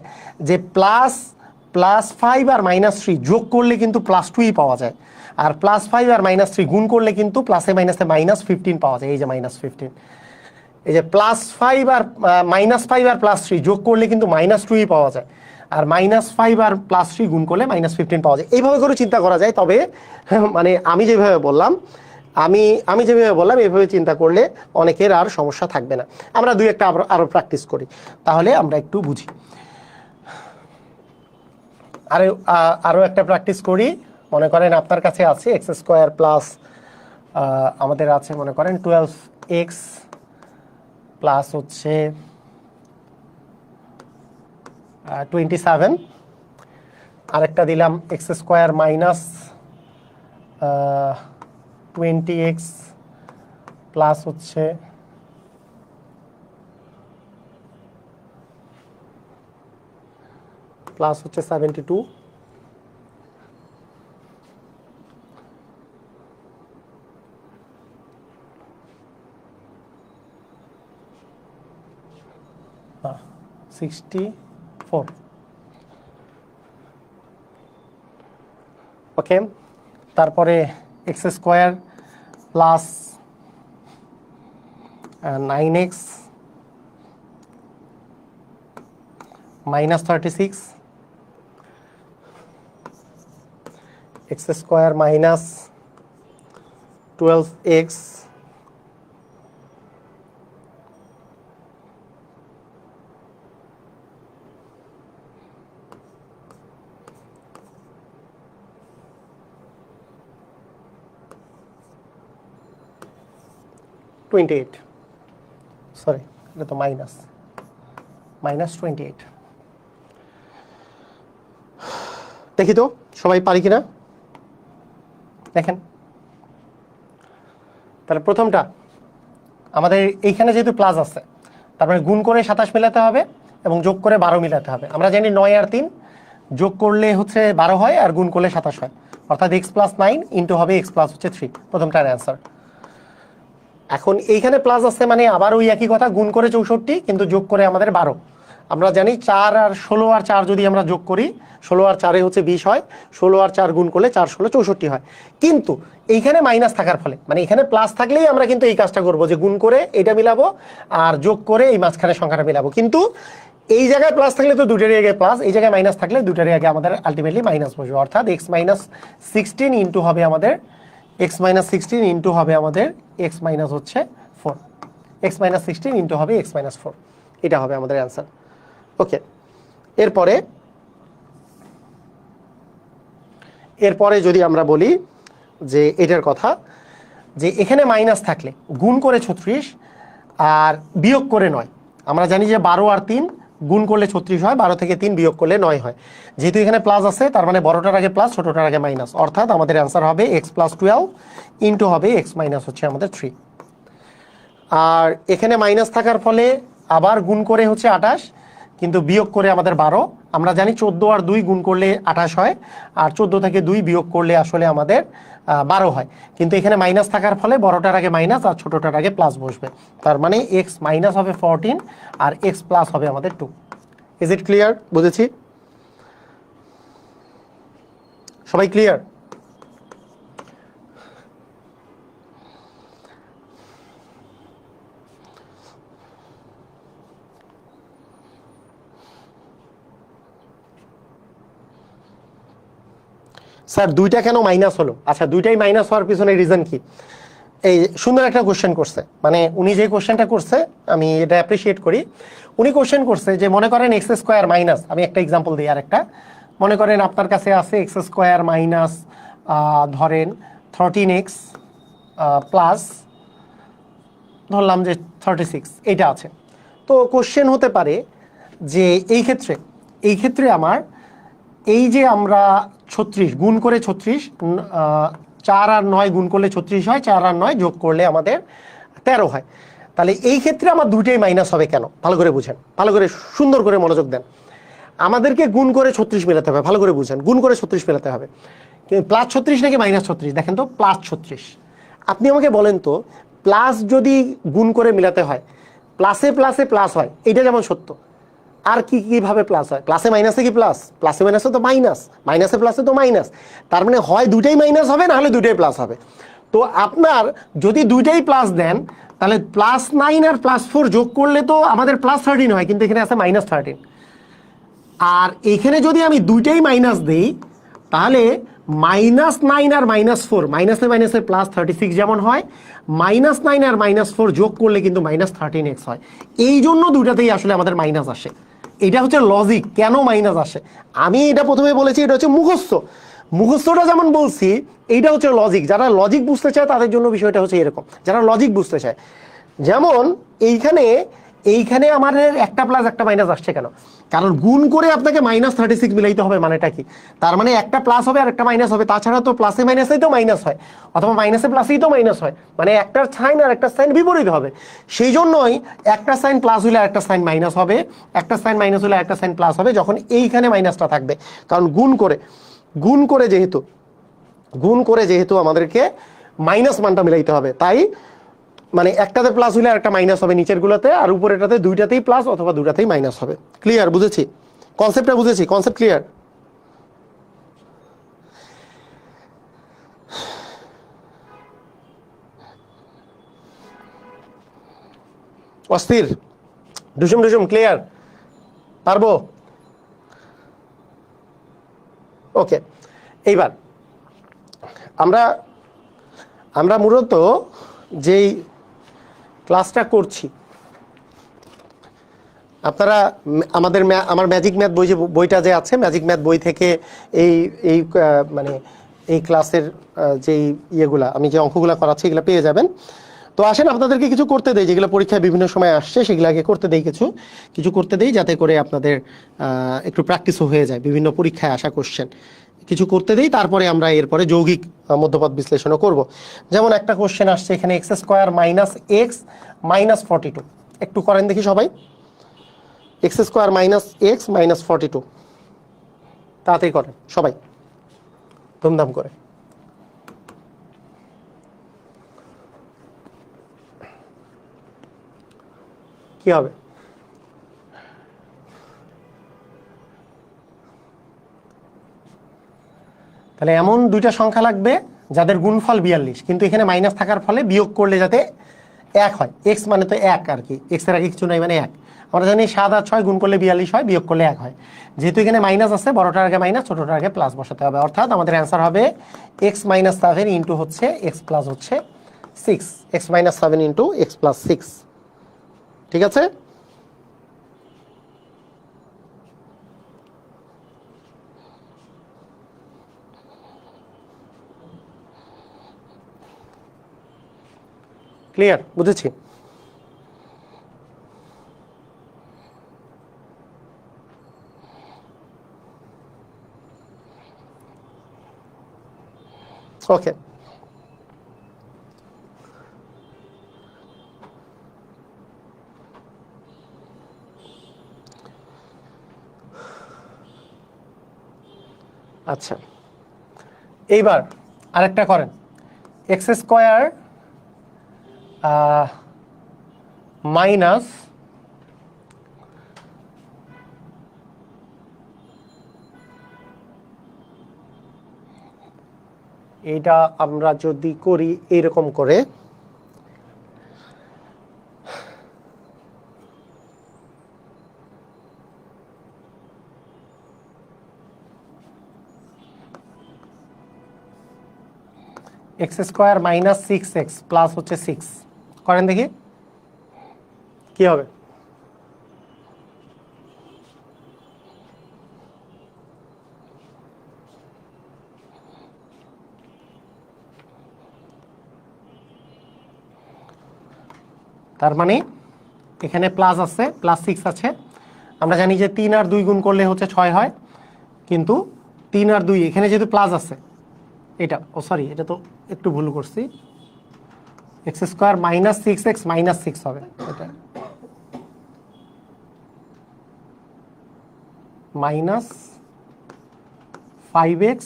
যে +5 আর -3 যোগ করলে কিন্তু +2ই পাওয়া যায়, আর +5 আর -3 গুণ করলে কিন্তু প্লাসে মাইনাসে -15 পাওয়া যায়। এই যে -15, এই যে +5 আর -5 আর +3 যোগ করলে কিন্তু -2ই পাওয়া যায়, আর -5 আর +3 গুণ করলে -15 পাওয়া যায়। এইভাবে করে চিন্তা করা যায়। তবে মানে আমি যেভাবে বললাম, আমি যেভাবে বললাম এইভাবে চিন্তা করলে অনেকের আর সমস্যা থাকবে না। আমরা দুই একটা আরো প্র্যাকটিস করি, তাহলে আমরা একটু বুঝি। আরো একটা প্র্যাকটিস করি। মনে করেন আপনার কাছে আছে x² প্লাস, আমাদের আছে মনে করেন 12x প্লাস হচ্ছে 27, আরেকটা দিলাম x² মাইনাস 20x প্লাস হচ্ছে +72। হ্যাঁ, 64। ওকে, তারপরে x² plus 9x minus 36, x² minus 12x 28, sorry এটা তো -28। দেখি তো সবাই পারি কিনা দেখেন। তাহলে প্রথমটা আমাদের এইখানে যেহেতু প্লাস আছে, তারপরে গুণ করে 27 মেলাতে হবে এবং যোগ করে 12 মিলাতে হবে। আমরা জানি 9 আর 3 যোগ করলে হচ্ছে 12 হয় আর গুণ করলে 27 হয়, অর্থাৎ x + 9 ইন্টু হবে x + 3, প্রথমটার অ্যান্সার। এখন এইখানে প্লাস আছে মানে আবার ওই একই কথা, গুণ করে 64 কিন্তু যোগ করে আমাদের 12। আমরা জানি 4 আর 16 আর 4 যদি আমরা যোগ করি, 16 আর 4 হচ্ছে 20 হয়, 16 আর 4 গুণ করলে 4 16 64 হয়। কিন্তু এইখানে মাইনাস থাকার ফলে, মানে এখানে প্লাস থাকলেই আমরা কিন্তু এই কাজটা করবো যে গুণ করে এটা মিলাবো আর যোগ করে এই মাঝখানে সংখ্যাটা মিলাবো। কিন্তু এই জায়গায় প্লাস থাকলে তো দুটারই আগে প্লাস, এই জায়গায় মাইনাস থাকলে দুটারই আগে আমাদের আলটিমেটলি মাইনাস বসবে, অর্থাৎ x - 16 ইন্টু হবে আমাদের x - 16 ইন্টু হবে আমাদের x মাইনাস হচ্ছে 4, x - 16 ইন্টু হবে x - 4, এটা হবে আমাদের অ্যান্সার। ওকে, এরপরে যদি আমরা বলি যে এটার কথা, যে এখানে মাইনাস থাকলে গুণ করে 36 আর বিয়োগ করে 9, আমরা জানি যে 12 আর 3 গুণ করলে 36 হয়, 12 থেকে 3 বিয়োগ করলে 9 হয়। যেহেতু এখানে প্লাস আছে তার মানে বড়টার আগে প্লাস, ছোটটার আগে মাইনাস, অর্থাৎ আমাদের অ্যান্সার হবে x + 12 ইন্টু হবে x মাইনাস হচ্ছে আমাদের 3। আর এখানে মাইনাস থাকার ফলে আবার গুণ করে হচ্ছে 28 কিন্তু বিয়োগ করে আমাদের 12। আমরা জানি 14 আর 2 গুণ করলে 28 হয়, আর 14 থেকে 2 বিয়োগ করলে আসলে আমাদের 12 হয়। কিন্তু এখানে মাইনাস থাকার ফলে বড়টার আগে মাইনাস আর ছোটটার আগে প্লাস বসবে, তার মানে x মাইনাস হবে 14 আর x প্লাস হবে আমাদের 2। Is it clear? বুঝেছি সবাই? ক্লিয়ার? স্যার দুইটা কেন মাইনাস হলো? আচ্ছা, দুইটাই মাইনাস হওয়ার পিছনে রিজন কি? এই সুন্দর একটা কোশ্চেন করছে, মানে উনি যে কোশ্চেনটা করছে আমি এটা অ্যাপ্রিসিয়েট করি। উনি কোশ্চেন করছে যে মনে করেন x স্কোয়ার মাইনাস, আমি একটা এক্সাম্পল দিই আর একটা, মনে করেন আপনার কাছে আছে x স্কোয়ার মাইনাস ধরেন 13x প্লাস ধরলাম যে 36, এটা আছে। তো কোশ্চেন হতে পারে যে এই ক্ষেত্রে আমার এই যে আমরা 36 গুণ করে 36, 4 আর 9 গুণ করলে 36 হয়, 4 আর 9 যোগ করলে আমাদের 13 হয়। তাহলে এই ক্ষেত্রে আমার দুইটাই মাইনাস হবে কেন? ভালো করে বুঝেন, ভালো করে সুন্দর করে মনোযোগ দেন। আমাদেরকে গুণ করে 36 মেলাতে হবে, ভালো করে বুঝেন, গুণ করে 36 মেলাতে হবে। প্লাস 36 নাকি মাইনাস 36? দেখেন তো, প্লাস 36। আপনি আমাকে বলেন তো, প্লাস যদি গুণ করে মেলাতে হয়, প্লাসে প্লাসে প্লাস হয়, এটা যেমন সত্য, আর কিভাবে প্লাস হয়? প্লাসে মাইনাসে কি প্লাস? প্লাসে মাইনাসে তো মাইনাস, মাইনাসে প্লাসে তো মাইনাস, তার মানে হয় দুইটাই মাইনাস হবে, না হলে দুইটাই প্লাস হবে। তো আপনার যদি দুইটাই প্লাস দেন, তাহলে +9 আর +4 যোগ করলে তো আমাদের +13 হয়, কিন্তু এখানে আছে -13। আর এখানে যদি আমি দুইটাই মাইনাস দিই, তাহলে -9 আর -4, মাইনাসে মাইনাসে +36 যেমন হয়, -9 আর -4 যোগ করলে কিন্তু -13x হয়। এই জন্য দুইটাতেই আসলে আমাদের মাইনাস আসে। এটা হচ্ছে লজিক, কেন মাইনাস আসে। আমি এটা প্রথমে বলেছি, এটা হচ্ছে মুখস্থটা যেমন বলছি, এইটা হচ্ছে লজিক। যারা লজিক বুঝতে চায় তাদের জন্য বিষয়টা হচ্ছে এরকম, যারা লজিক বুঝতে চায়। যেমন এইখানে আমাদের একটা প্লাস একটা মাইনাস আসছে কেন? কারণ গুণ করে আপনাকে -36 মিলাইতে হবে, মানেটা কি? তার মানে একটা প্লাস হবে আর একটা মাইনাস হবে, তাছাড়া তো প্লাসে মাইনাসেই তো মাইনাস হয়, অথবা মাইনাসে প্লাসেই তো মাইনাস হয়, মানে একটার সাইন আর একটা সাইন বিপরীত হবে। সেই জন্যই একটা সাইন প্লাস হলে একটা সাইন মাইনাস হবে, একটা সাইন মাইনাস হলে একটা সাইন প্লাস হবে যখন এইখানে মাইনাসটা থাকবে। কারণ গুণ করে যেহেতু আমাদেরকে মাইনাস মানটা মিলাইতে হবে, তাই মানে একটাতে প্লাস হলে একটা মাইনাস হবে নিচের গুলোতে, আর উপরেটাতে দুইটাতেই প্লাস অথবা দুটাতেই মাইনাস হবে। ক্লিয়ার? বুঝেছি কনসেপ্টটা? বুঝেছি কনসেপ্ট? ক্লিয়ার? অস্থির? ডুসুম ক্লিয়ার? পারবো? ওকে, এইবার আমরা মূলত যেই ক্লাসটা করছি, আপনারা আমার ম্যাজিক ম্যাথ বইটা যে আছে, ম্যাজিক ম্যাথ বই থেকে মানে এই ক্লাসের যেই ইয়েগুলা, আমি যে অঙ্কগুলা করাচ্ছি এগুলো পেয়ে যাবেন। তো আসেন আপনাদেরকে কিছু করতে দেই, যেগুলো পরীক্ষায় বিভিন্ন সময় আসছে সেগুলো আগে করতে দেই, কিছু কিছু করতে দেই যাতে করে আপনাদের একটু প্র্যাকটিসও হয়ে যায়, বিভিন্ন পরীক্ষায় আসা কোশ্চেন কিছু করতে দেই, তারপরে আমরা এরপরে যৌগিক মধ্যপদ বিশ্লেষণও করব। যেমন একটা কোশ্চেন আসছে এখানে x square minus x minus 42, একটু করেন দেখি সবাই। X square minus x minus 42, তাড়াতাড়ি করেন সবাই ধুমধাম করে। কি হবে? তাহলে এমন দুইটা সংখ্যা লাগবে যাদের গুণফল 42, কিন্তু এখানে মাইনাস থাকার ফলে বিয়োগ করলে যাতে 1 হয়। এক্স মানে তো 1 আর কি, এক্স এর আগে কিছু নাই মানে 1। আমরা জানি 7 আর 6 গুণ করলে 42 হয়, বিয়োগ করলে 1 হয়। যেহেতু এখানে মাইনাস আছে, বড়টার আগে মাইনাস, ছোটটার আগে প্লাস বসাতে হবে। অর্থাৎ আমাদের অ্যান্সার হবে এক্স মাইনাস 7 ইন্টু হচ্ছে এক্স প্লাস হচ্ছে 6, x minus 7 into x plus 6। ঠিক আছে? ক্লিয়ার? বুঝেছি। ওকে, আচ্ছা এইবার আরেকটা করেন। এক্স স্কোয়ার মাইনাস এইটা আমরা যদি করি এইরকম করে, x square minus 6x plus হচ্ছে 6, করেন দেখি কি হবে। তার মানে এখানে প্লাস আছে, প্লাস 6 আছে। আমরা জানি যে 3 আর 2 গুণ করলে হচ্ছে 6 হয়, কিন্তু 3 আর 2 এখানে যেহেতু প্লাস আছে, এটা সরি এটা তো একটু ভুল করছি, x square minus 6x minus 6 হবে, এটা মাইনাস 5x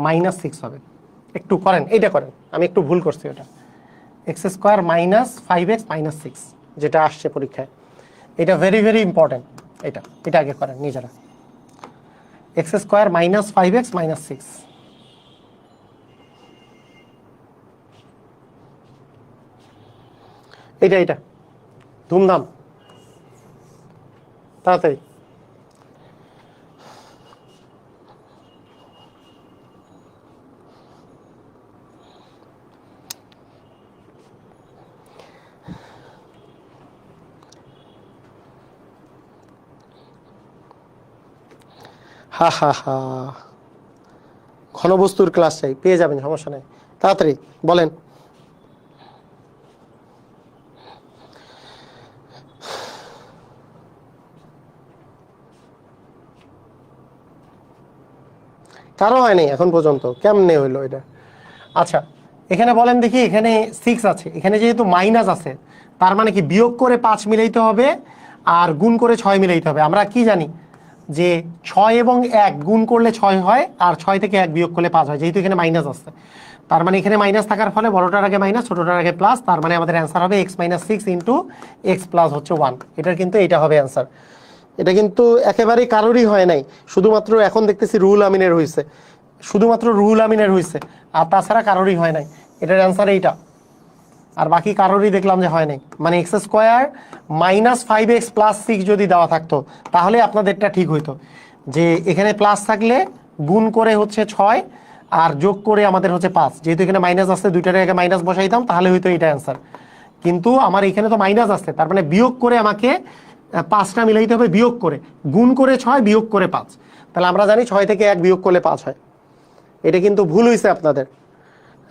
মাইনাস 6 হবে। একটু করেন, এইটা করেন, আমি একটু ভুল করছি। ওটা x square minus 5x minus 6 যেটা আসছে পরীক্ষায়, এটা ভেরি ভেরি ইম্পর্টেন্ট। এটা আগে করেন নিজেরা। X square minus 5x minus 6, এটা ধুমধাম তাড়াতাড়ি। হা হা হা, ঘনবস্তুর ক্লাস চাই, পেয়ে যাবেন, সমস্যা নেই, তাড়াতাড়ি বলেন। কারো হয়নি এখন পর্যন্ত, কেমনে হইলো এটা? আচ্ছা এখানে বলেন দেখি, এখানে 6 আছে, এখানে যেহেতু মাইনাস আছে তার মানে কি বিয়োগ করে 5 মিলাইতে হবে আর গুণ করে 6 মিলাইতে হবে। আমরা কি জানি যে 6 এবং 1 গুণ করলে 6 হয়, আর 6 থেকে 1 বিয়োগ করলে 5 হয়, যেহেতু এখানে মাইনাস আছে। তার মানে এখানে মাইনাস থাকার ফলে বড়টার আগে মাইনাস, ছোটটার আগে প্লাস, তার মানে আমাদের অ্যান্সার হবে x minus 6 into x plus হচ্ছে 1। এটার কিন্তু এটা হবে অ্যান্সার। এটা কিন্তু একেবারেই কারোরই হয় নাই, শুধুমাত্র এখন দেখতেছি রুহুল আমিনের হয়েছে, শুধুমাত্র রুহুল আমিনের হয়েছে, আর তাছাড়া কারোরই হয় নাই। এটার অ্যান্সার এইটা, আর বাকি কারোরই দেখলাম যে হয় নাই। মানে x square minus 5x plus 6 যদি দেওয়া থাকতো তাহলে আপনাদেরটা ঠিক হইতো, যে এখানে প্লাস থাকলে গুণ করে হচ্ছে 6 আর যোগ করে আমাদের হচ্ছে 5, যেহেতু এখানে মাইনাস আসছে দুইটার আগে মাইনাস বসাইতাম তাহলে হয়তো এটা অ্যান্সার। কিন্তু আমার এখানে তো মাইনাস আসছে, তার মানে বিয়োগ করে আমাকে 5টা মিলাইতে হবে, বিয়োগ করে, গুণ করে 6 বিয়োগ করে 5, তাহলে আমরা জানি 6 থেকে 1 বিয়োগ করলে 5 হয়। এটা কিন্তু ভুল হয়েছে আপনাদের,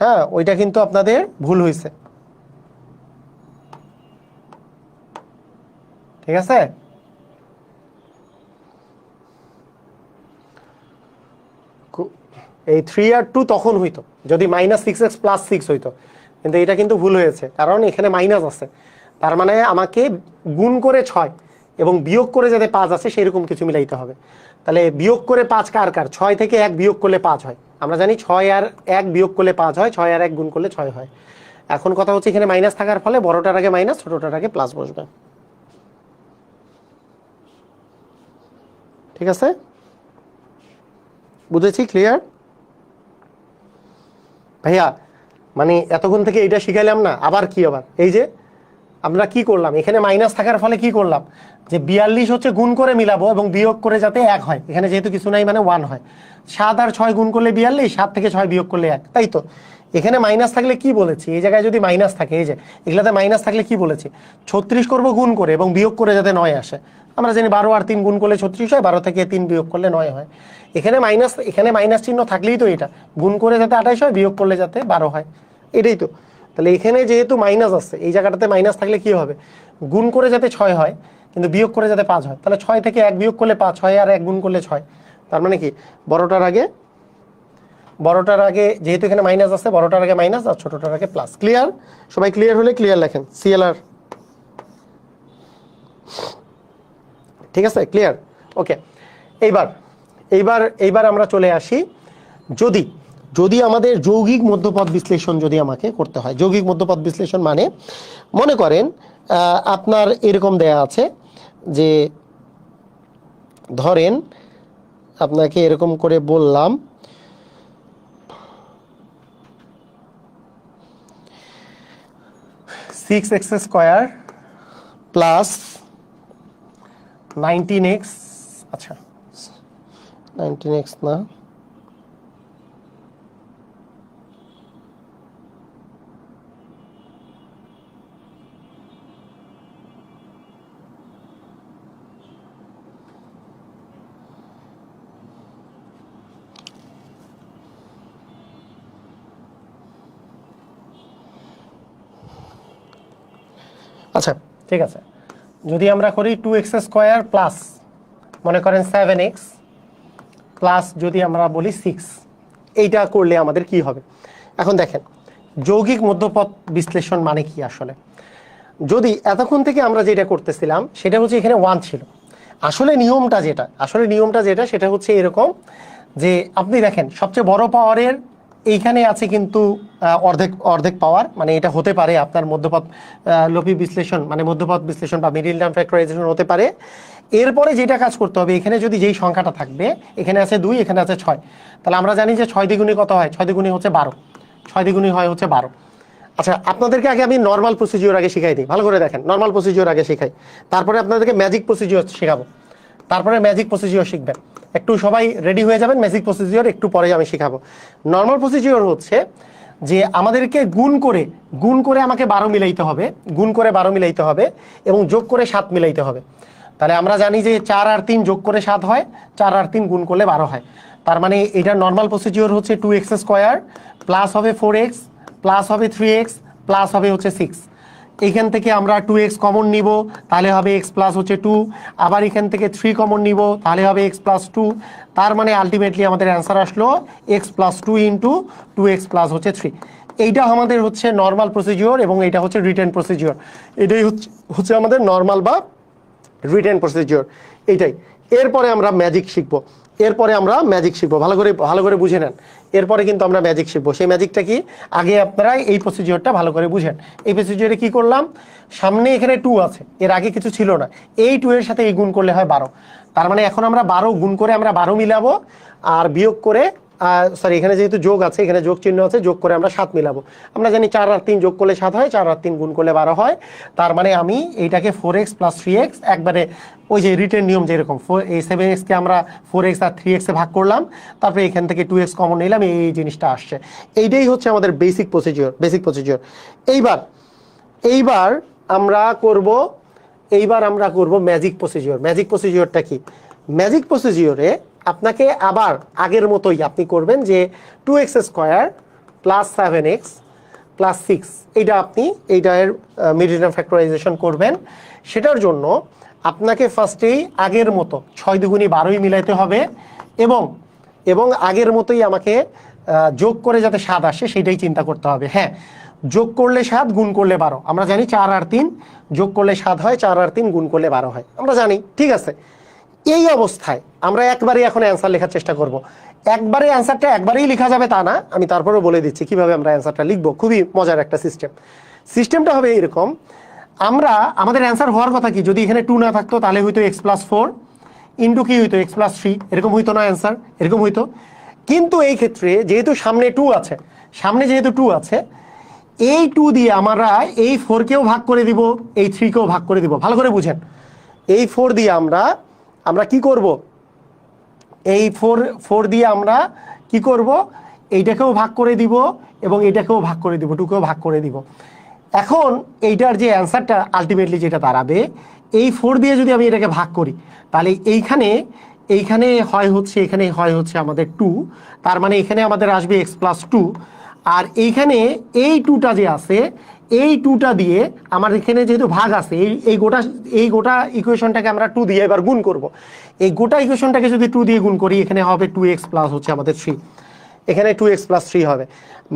হ্যাঁ, ওইটা কিন্তু আপনাদের ভুল হয়েছে, ঠিক আছে? এই 3 আর 2 তখন হইতো যদি -6x + 6 হইতো, কিন্তু এটা কিন্তু ভুল হয়েছে কারণ এখানে মাইনাস আছে। তার মানে আমাকে গুণ করে 6 এবং বিয়োগ করে যাতে 5 আছে সেরকম কিছু মিলাইতে হবে। তাহলে বিয়োগ করে 5 কার কার? 6 থেকে 1 বিয়োগ করলে 5 হয়। আমরা জানি 6 আর 1 বিয়োগ করলে 5 হয়, 6 আর 1 গুণ করলে 6 হয়। এখন কথা হচ্ছে এখানে মাইনাস থাকার ফলে বড়টার আগে মাইনাস, ছোটটার আগে প্লাস বসবে, ঠিক আছে? বুঝেছি? ক্লিয়ার ভাইয়া? মানে এতক্ষণ থেকে এটা শিখাইলাম না, আবার কি? আবার এই যে আমরা কি করলাম, এখানে মাইনাস থাকার ফলে কি করলাম, যে 42 হচ্ছে গুণ করে মিলাবো এবং বিয়োগ করে যাতে 1 হয়। এখানে যেহেতু কিছু নাই মানে 1 হয়। 7 আর 6 গুণ করলে 42, 7 থেকে 6 বিয়োগ করলে 1, তাই তো? এখানে মাইনাস থাকলে কি বলেছি, এই জায়গায় যদি মাইনাস থাকে, এই যে এগুলাতে মাইনাস থাকলে কি বলেছি, 36 করবো গুণ করে এবং বিয়োগ করে যাতে 9 আসে। আমরা জানি 12 আর 3 গুণ করলে 36 হয়, 12 থেকে 3 বিয়োগ করলে 9 হয়। এখানে মাইনাস চিহ্ন থাকলেই তো এটা গুণ করে যাতে 28 হয়, বিয়োগ করলে যাতে 12 হয়, এটাই তো। তাহলে এখানে যেহেতু মাইনাস আছে, এই জায়গাটাতে মাইনাস থাকলে কি হবে, গুণ করে যাতে 6 হয় কিন্তু বিয়োগ করে যাতে 5 হয়। তাহলে 6 থেকে 1 বিয়োগ করলে 5 হয় আর 1 গুণ করলে 6। তার মানে কি বড়টার আগে যেহেতু এখানে মাইনাস আছে, বড়টার আগে মাইনাস আর ছোটটার আগে প্লাস। ক্লিয়ার? সবাই ক্লিয়ার হলে ক্লিয়ার লেখেন, CLR, ঠিক আছে? ক্লিয়ার? ওকে। এইবার আমরা চলে আসি, যদি আমাদের যৌগিক মধ্যপদ বিশ্লেষণ যদি আমাকে করতে হয়। যৌগিক মধ্যপদ বিশ্লেষণ মানে মনে করেন আপনার এরকম দেয়া আছে যে ধরেন আপনাকে এরকম করে বললাম (6x² + 19x), আচ্ছা 19x না, আচ্ছা ঠিক আছে। যদি আমরা করি 2x² প্লাস মনে করেন 7x প্লাস যদি আমরা বলি 6, এইটা করলে আমাদের কি হবে? এখন দেখেন যৌগিক মধ্যপদ বিশ্লেষণ মানে কি আসলে। যদি এতক্ষণ থেকে আমরা যেটা করতেছিলাম সেটা হচ্ছে এখানে 1 ছিল, আসলে নিয়মটা যেটা সেটা হচ্ছে এরকম যে আপনি দেখেন সবচেয়ে বড় পাওয়ারের এইখানে আছে কিন্তু অর্ধেক পাওয়ার, মানে এটা হতে পারে আপনার মধ্যপদ লোপী বিশ্লেষণ, মানে মধ্যপদ বিশ্লেষণ বা মিডল টার্ম ফ্যাক্টরাইজেশন হতে পারে। এরপরে যেটা কাজ করতে হবে, এখানে যদি যেই সংখ্যাটা থাকবে, এখানে আছে 2, এখানে আছে 6, তাহলে আমরা জানি যে 6 দ্বিগুণে কত হয়, 6 দ্বিগুণে হচ্ছে 12, 6 দ্বিগুণে হয় হচ্ছে 12। আচ্ছা আপনাদেরকে আগে আমি নর্মাল প্রসিজিওর আগে শিখাই দিই, ভালো করে দেখেন, নর্মাল প্রসিজিওর আগে শিখাই, তারপরে আপনাদেরকে ম্যাজিক প্রসিজিওর শেখাবো, তারপরে ম্যাজিক প্রসিজিওর শিখবেন। একটু সবাই রেডি হয়ে যাবেন, ম্যাজিক প্রসিজিওর একটু পরে আমি শেখাবো। নর্মাল প্রসিজিওর হচ্ছে যে আমাদেরকে গুণ করে আমাকে 12 মিলাইতে হবে, গুণ করে 12 মিলাইতে হবে এবং যোগ করে 7 মিলাইতে হবে। তাহলে আমরা জানি যে 4 আর 3 যোগ করে 7 হয়, 4 আর 3 গুণ করলে 12 হয়। তার মানে এটা নর্মাল প্রসিজিওর হচ্ছে 2x² প্লাস হবে 4x প্লাস হবে 3x প্লাস হবে হচ্ছে 6। এইখান থেকে আমরা 2x কমন নিব, তাহলে হবে x প্লাস হচ্ছে 2, আবার এখান থেকে 3 কমন নিব, তাহলে হবে x প্লাস 2। তার মানে আলটিমেটলি আমাদের অ্যান্সার আসলো x plus 2 into 2x plus হচ্ছে 3। এইটা আমাদের হচ্ছে নর্মাল প্রসিজিওর এবং এটা হচ্ছে রিটেন প্রসিজিওর। এটাই হচ্ছে আমাদের নর্মাল বা রিটেন প্রসিজিওর, এইটাই। এরপরে আমরা ম্যাজিক শিখবো, ভালো করে বুঝে নেন। এরপরে কিন্তু আমরা ম্যাজিক শিখবো। সেই ম্যাজিকটা কি, আগে আপনারা এই প্রসিজিওরটা ভালো করে বুঝেন। এই প্রসিজিওরে কি করলাম, সামনে এখানে 2 আছে, এর আগে কিছু ছিল না, এই 2 এর সাথে এই গুণ করলে হয় 12। তার মানে এখন আমরা 12 গুণ করে আমরা 12 মিলাবো আর বিয়োগ করে সরি এখানে যেহেতু যোগ আছে, এখানে যোগ চিহ্ন আছে, যোগ করে আমরা 7 মিলাবো। আমরা জানি 4 আর 3 যোগ করলে 7 হয়, 4 আর 3 গুণ করলে 12 হয়। তার মানে আমি এইটাকে 4x প্লাস 3x একবারে ওই যে রিটেন নিয়ম যেরকম, এই 7x কে আমরা 4x আর 3x এ ভাগ করলাম, তারপরে এখান থেকে 2x কমন নিলাম, এই জিনিসটা আসছে। এইটাই হচ্ছে আমাদের বেসিক প্রসিজিওর। এইবার আমরা করব ম্যাজিক প্রসিজিওর। ম্যাজিক প্রসিজিওরটা কি, ম্যাজিক প্রসিজিওরে আপনাকে আবার আগের মতোই আপনি করবেন যে 2x² প্লাস 7x প্লাস 6, এইটা আপনি এইটার মিডল টার্ম ফ্যাক্টরাইজেশন করবেন। সেটার জন্য আপনাকে ফার্স্টেই আগের মতো 6 দুগুণী 12ই মিলাইতে হবে এবং এবং আগের মতোই আমাকে যোগ করে যাতে 7 আসে সেটাই চিন্তা করতে হবে। হ্যাঁ, যোগ করলে 7, গুণ করলে 12। আমরা জানি 4 আর 3 যোগ করলে 7 হয়, 4 আর 3 গুণ করলে 12 হয়, আমরা জানি। ঠিক আছে, এই অবস্থায় আমরা একবারই এখন অ্যান্সার লেখার চেষ্টা করব। একবারে অ্যান্সারটা একবারেই লেখা যাবে তা না, আমি তারপরে বলে দিচ্ছি কিভাবে আমরা অ্যান্সারটা লিখবো। খুবই মজার একটা সিস্টেমটা হবে এরকম। আমাদের অ্যান্সার হওয়ার কথা কি, যদি এখানে 2 না থাকতো তাহলে হয়তো x+4 ইন্টু কি হইতো x+3, এরকম হইতো না অ্যান্সার, এরকম হইতো। কিন্তু এই ক্ষেত্রে যেহেতু সামনে 2 আছে, এই 2 দিয়ে আমরা এই 4কেও ভাগ করে দিব, এই 3কেও ভাগ করে দিব। ভালো করে বুঝেন, এই 4 দিয়ে আমরা কি করব, এই 4 দিয়ে আমরা কি করব, এইটাকেও ভাগ করে দিব এবং এটাকেও ভাগ করে দিব, 2কেও ভাগ করে দিব। এখন এইটার যে অ্যান্সারটা আলটিমেটলি যেটা দাঁড়াবে, এই 4 দিয়ে যদি আমি এটাকে ভাগ করি তাহলে এইখানে হয় হচ্ছে, এখানে হয় হচ্ছে আমাদের 2, তার মানে এখানে আমাদের আসবে x+2। আর এইখানে এই 2টা যে আছে, এই 2টা দিয়ে আমার এখানে যেহেতু ভাগ আছে, এই গোটা ইকুয়েশনটাকে আমরা 2 দিয়ে এবার গুণ করব। এই গোটা ইকুয়েশনটাকে যদি 2 দিয়ে গুণ করি, এখানে হবে 2x প্লাস হচ্ছে আমাদের 3, এখানে 2x প্লাস 3 হবে।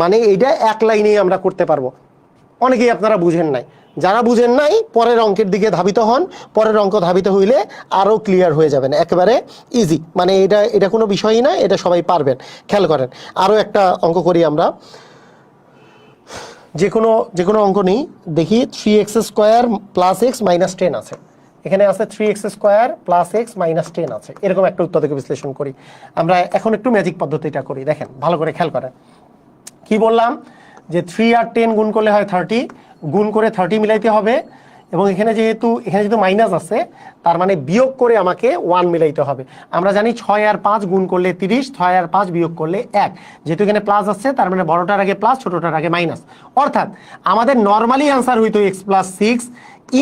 মানে এইটা এক লাইনেই আমরা করতে পারবো। অনেকেই আপনারা বুঝেন নাই, যারা বুঝেন নাই পরের অঙ্কের দিকে ধাবিত হন, পরের অঙ্ক ধাবিত হইলে আরও ক্লিয়ার হয়ে যাবেন, একেবারে ইজি। মানে এটা কোনো বিষয়ই না, এটা সবাই পারবেন। খেয়াল করেন, আরও একটা অঙ্ক করি আমরা। যে কোনো অঙ্ক নিই, দেখি 3x² প্লাস x মাইনাস 10 আছে, এখানে আছে 3x² প্লাস x মাইনাস 10 আছে, এরকম একটা উৎপাদক বিশ্লেষণ করি। আমরা এখন একটু ম্যাজিক পদ্ধতিটা করি, দেখেন ভালো করে খেয়াল করেন। কি বললাম যে 3 আর 10 গুণ করলে হয় 30, গুণ করে 30 মিলাইতে হবে এবং এখানে যেহেতু মাইনাস আছে, তার মানে বিয়োগ করে আমাকে 1 মিলাইতে হবে। আমরা জানি 6 আর 5 গুণ করলে 30, 6 আর 5 বিয়োগ করলে 1। যেহেতু এখানে প্লাস আছে, তার মানে বড়টার আগে প্লাস, ছোটটার আগে মাইনাস। অর্থাৎ আমাদের নর্মালি অ্যান্সার হইতো x+6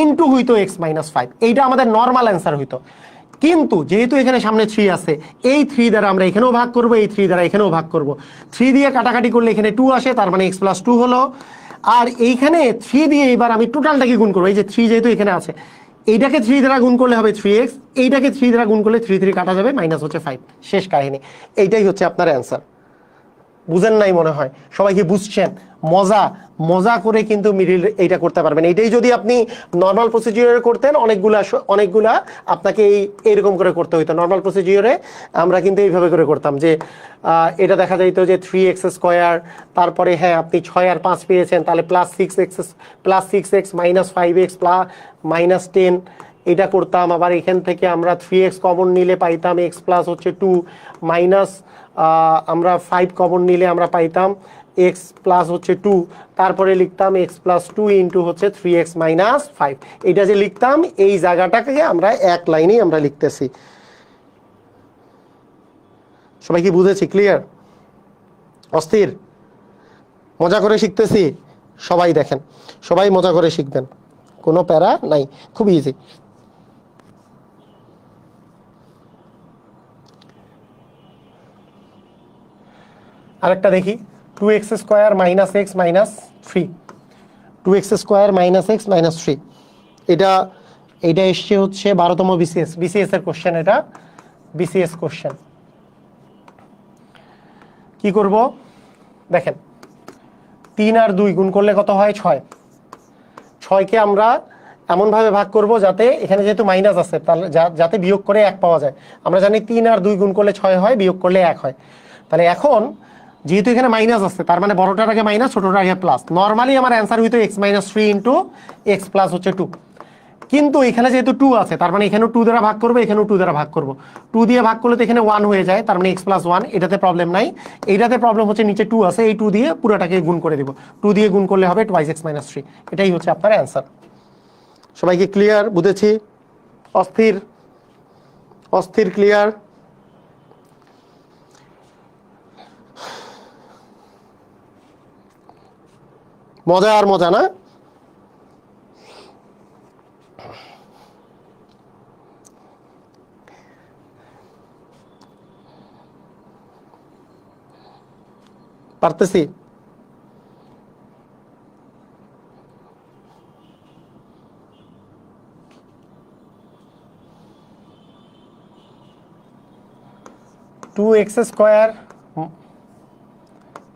ইন্টু হইতো x-5, এইটা আমাদের নর্মাল অ্যান্সার হইতো। কিন্তু যেহেতু এখানে সামনে 3 আছে, এই 3 দ্বারা আমরা এখানেও ভাগ করব, এই 3 দ্বারা এখানেও ভাগ করব। 3 দিয়ে কাটাকাটি করলে এখানে 2 আসে, তার মানে x+2 হলো। আর এইখানে 3 দিয়ে এবার আমি টোটালটাকে গুণ করবো। এই যে 3 যেহেতু এখানে আছে, এইটাকে 3 দ্বারা গুণ করলে হবে 3x, এইটাকে 3 দ্বারা গুণ করলে 3 কাটা যাবে, মাইনাস হচ্ছে 5। শেষ কাহিনী। এইটাই হচ্ছে আপনার অ্যান্সার। বুঝেন নাই মনে হয়, সবাই কি বুঝছেন? মজা করে কিন্তু মিডিল এইটা করতে পারবেন। এইটাই যদি আপনি নর্মাল প্রসিজিওরে করতেন, অনেকগুলা আপনাকে এইরকম করে করতে হইতো। নর্মাল প্রসিজিওরে আমরা কিন্তু এইভাবে করে করতাম যে এটা দেখা যাইতো যে 3x², তারপরে হ্যাঁ আপনি 6 আর 5 পেয়েছেন, তাহলে +6x মাইনাস 5x মাইনাস 10, এটা করতাম। আবার এখান থেকে আমরা 3x কমন নিলে পাইতাম x প্লাস হচ্ছে 2 মাইনাস আমরা 5 কমন নিলে আমরা পাইতাম x প্লাস হচ্ছে 2, তারপরে লিখতাম x+2 ইন্টু হচ্ছে 3x মাইনাস 5। এটা যে লিখতাম, এই জায়গাটাকে আমরা এক লাইনেই আমরা লিখতেছি। সবাই কি বুঝেছি? ক্লিয়ার? অস্থির? মজা করে শিখতেছি সবাই, দেখেন সবাই মজা করে শিখবেন, কোনো প্যারা নাই, খুব ইজি। আরেকটা দেখি, 2x² minus x minus 3, 2x² minus x minus 3, এটা এসছে হচ্ছে 12তম বিসিএস এর কোশ্চেন। এটা বিসিএস কোশ্চেন। কি করব দেখেন, 3 আর 2 গুণ করলে কত হয়? 6। 6কে আমরা এমনভাবে ভাগ করব যাতে এখানে যেহেতু মাইনাস আছে, তাহলে যাতে বিয়োগ করে 1 পাওয়া যায়। আমরা জানি 3 আর 2 গুণ করলে 6 হয়, বিয়োগ করলে 1 হয়। তাহলে এখন যেহেতু এখানে মাইনাস আছে, তার মানে বড়টার আগে মাইনাস, ছোটটার আগে প্লাস। নর্মালি আমার অ্যান্সার হইতো x-3 ইন্টু x প্লাস হচ্ছে 2। কিন্তু এখানে যেহেতু 2 আছে, তার মানে এখানেও 2 দ্বারা ভাগ করবো, এখানেও 2 দ্বারা ভাগ করবো। 2 দিয়ে ভাগ করলে তো এখানে 1 হয়ে যায়, তার মানে x+1, এটাতে প্রবলেম নাই। এইটাতে প্রবলেম হচ্ছে নিচে 2 আছে, এই 2 দিয়ে পুরোটাকে গুণ করে দিব। 2 দিয়ে গুণ করলে হবে 2x মাইনাস 3। এটাই হচ্ছে আপনার অ্যান্সার। সবাইকে ক্লিয়ার? বুঝেছি? অস্থির ক্লিয়ার? মজা আর মজা না? পারতেছি? 2x²